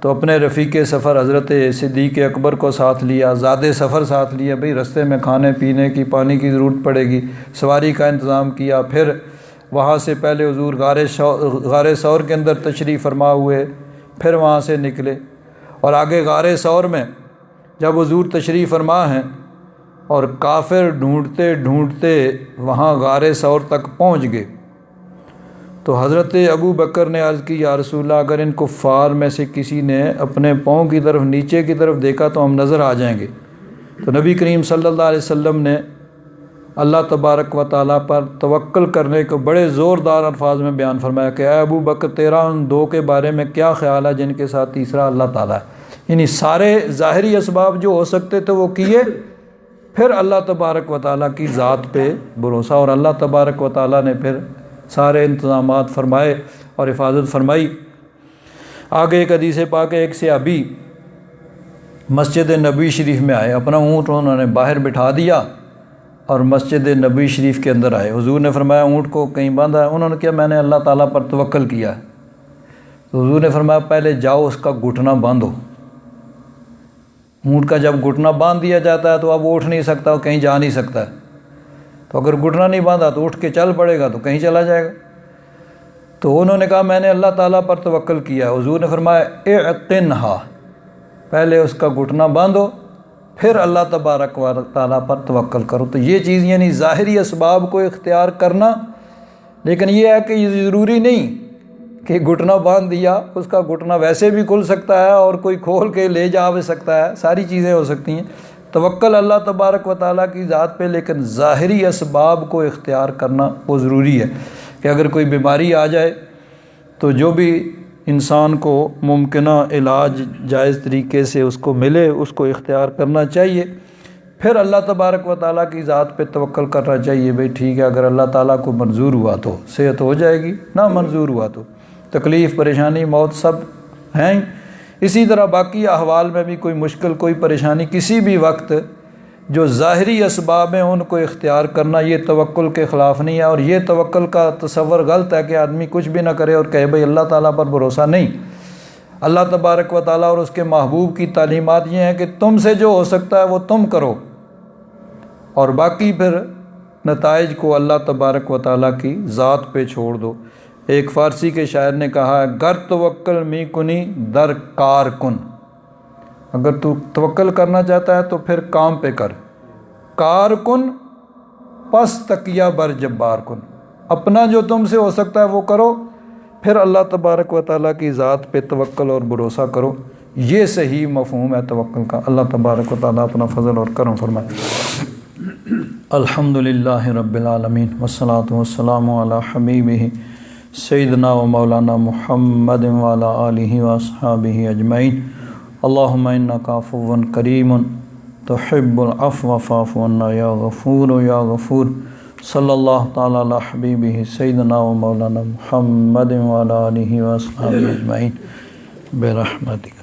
تو اپنے رفیق سفر حضرت صدیق اکبر کو ساتھ لیا، زاد سفر ساتھ لیا، بھئی رستے میں کھانے پینے کی پانی کی ضرورت پڑے گی، سواری کا انتظام کیا۔ پھر وہاں سے پہلے حضور غار ثور کے اندر تشریف فرما ہوئے، پھر وہاں سے نکلے اور آگے غار ثور میں جب حضور تشریف فرما ہیں اور کافر ڈھونڈتے ڈھونڈتے وہاں غار ثور تک پہنچ گئے تو حضرت ابو بکر نے عرض کی یا رسول اللہ اگر ان کفار میں سے کسی نے اپنے پاؤں کی طرف نیچے کی طرف دیکھا تو ہم نظر آ جائیں گے۔ تو نبی کریم صلی اللہ علیہ وسلم نے اللہ تبارک و تعالیٰ پر توکل کرنے کو بڑے زوردار الفاظ میں بیان فرمایا کہ اے ابو بکر تیرا ان دو کے بارے میں کیا خیال ہے جن کے ساتھ تیسرا اللہ تعالیٰ ہے۔ یعنی سارے ظاہری اسباب جو ہو سکتے تھے وہ کیے، پھر اللہ تبارک و تعالیٰ کی ذات پہ بھروسہ، اور اللہ تبارک و تعالیٰ نے پھر سارے انتظامات فرمائے اور حفاظت فرمائی۔ آگے ایک حدیث پاک ہے، ایک صحابی مسجد نبوی شریف میں آئے، اپنا اونٹ انہوں نے باہر بٹھا دیا اور مسجد نبوی شریف کے اندر آئے۔ حضور نے فرمایا اونٹ کو کہیں باندھا ہے؟ انہوں نے کیا میں نے اللہ تعالیٰ پر توکل کیا ہے۔ تو حضور نے فرمایا پہلے جاؤ اس کا گھٹنا باندھو۔ اونٹ کا جب گھٹنا باندھ دیا جاتا ہے تو اب وہ اٹھ نہیں سکتا، وہ کہیں جا نہیں سکتا ہے، تو اگر گھٹنا نہیں باندھا تو اٹھ کے چل پڑے گا تو کہیں چلا جائے گا۔ تو انہوں نے کہا میں نے اللہ تعالیٰ پر توکل کیا ہے۔ حضور نے فرمایا اعقنھا، پہلے اس کا گھٹنا باندھو پھر اللہ تبارک و تعالیٰ پر توکل کرو۔ تو یہ چیز یعنی ظاہری اسباب کو اختیار کرنا، لیکن یہ ہے کہ یہ ضروری نہیں کہ گھٹنا باندھ دیا، اس کا گھٹنا ویسے بھی کھل سکتا ہے اور کوئی کھول کے لے جا بھی سکتا ہے، ساری چیزیں ہو سکتی ہیں۔ توکل اللہ تبارک و تعالیٰ کی ذات پہ، لیکن ظاہری اسباب کو اختیار کرنا وہ ضروری ہے کہ اگر کوئی بیماری آ جائے تو جو بھی انسان کو ممکنہ علاج جائز طریقے سے اس کو ملے اس کو اختیار کرنا چاہیے، پھر اللہ تبارک و تعالیٰ کی ذات پہ توکل کرنا چاہیے۔ بھئی ٹھیک ہے اگر اللہ تعالیٰ کو منظور ہوا تو صحت ہو جائے گی، نہ منظور ہوا تو تکلیف پریشانی موت سب ہیں۔ اسی طرح باقی احوال میں بھی کوئی مشکل کوئی پریشانی کسی بھی وقت جو ظاہری اسباب ہیں ان کو اختیار کرنا یہ توکل کے خلاف نہیں ہے، اور یہ توکل کا تصور غلط ہے کہ آدمی کچھ بھی نہ کرے اور کہے بھئی اللہ تعالیٰ پر بھروسہ نہیں۔ اللہ تبارک و تعالیٰ اور اس کے محبوب کی تعلیمات یہ ہیں کہ تم سے جو ہو سکتا ہے وہ تم کرو، اور باقی پھر نتائج کو اللہ تبارک و تعالیٰ کی ذات پہ چھوڑ دو۔ ایک فارسی کے شاعر نے کہا ہے گر توکل می کنی در کار کن، اگر تو توکل کرنا چاہتا ہے تو پھر کام پہ کر، کار کن پس تکیہ بر جبار کن، اپنا جو تم سے ہو سکتا ہے وہ کرو، پھر اللہ تبارک و تعالیٰ کی ذات پہ توکل اور بھروسہ کرو۔ یہ صحیح مفہوم ہے توکل کا۔ اللہ تبارک و تعالیٰ اپنا فضل اور کرم فرمائے۔ الحمدللہ رب العالمین والصلاة والسلام علی حبیبہ سیدنا و مولانا محمد وعلی آلہ واصحابہ اجمعین۔ اللہم انک عفو کریم تحب العفو فاعف عنا یا غفور یا غفور۔ صلی اللہ تعالی علی حبیبہ سیدنا و مولانا محمد وعلی آلہ واصحابہ اجمعین برحمتک۔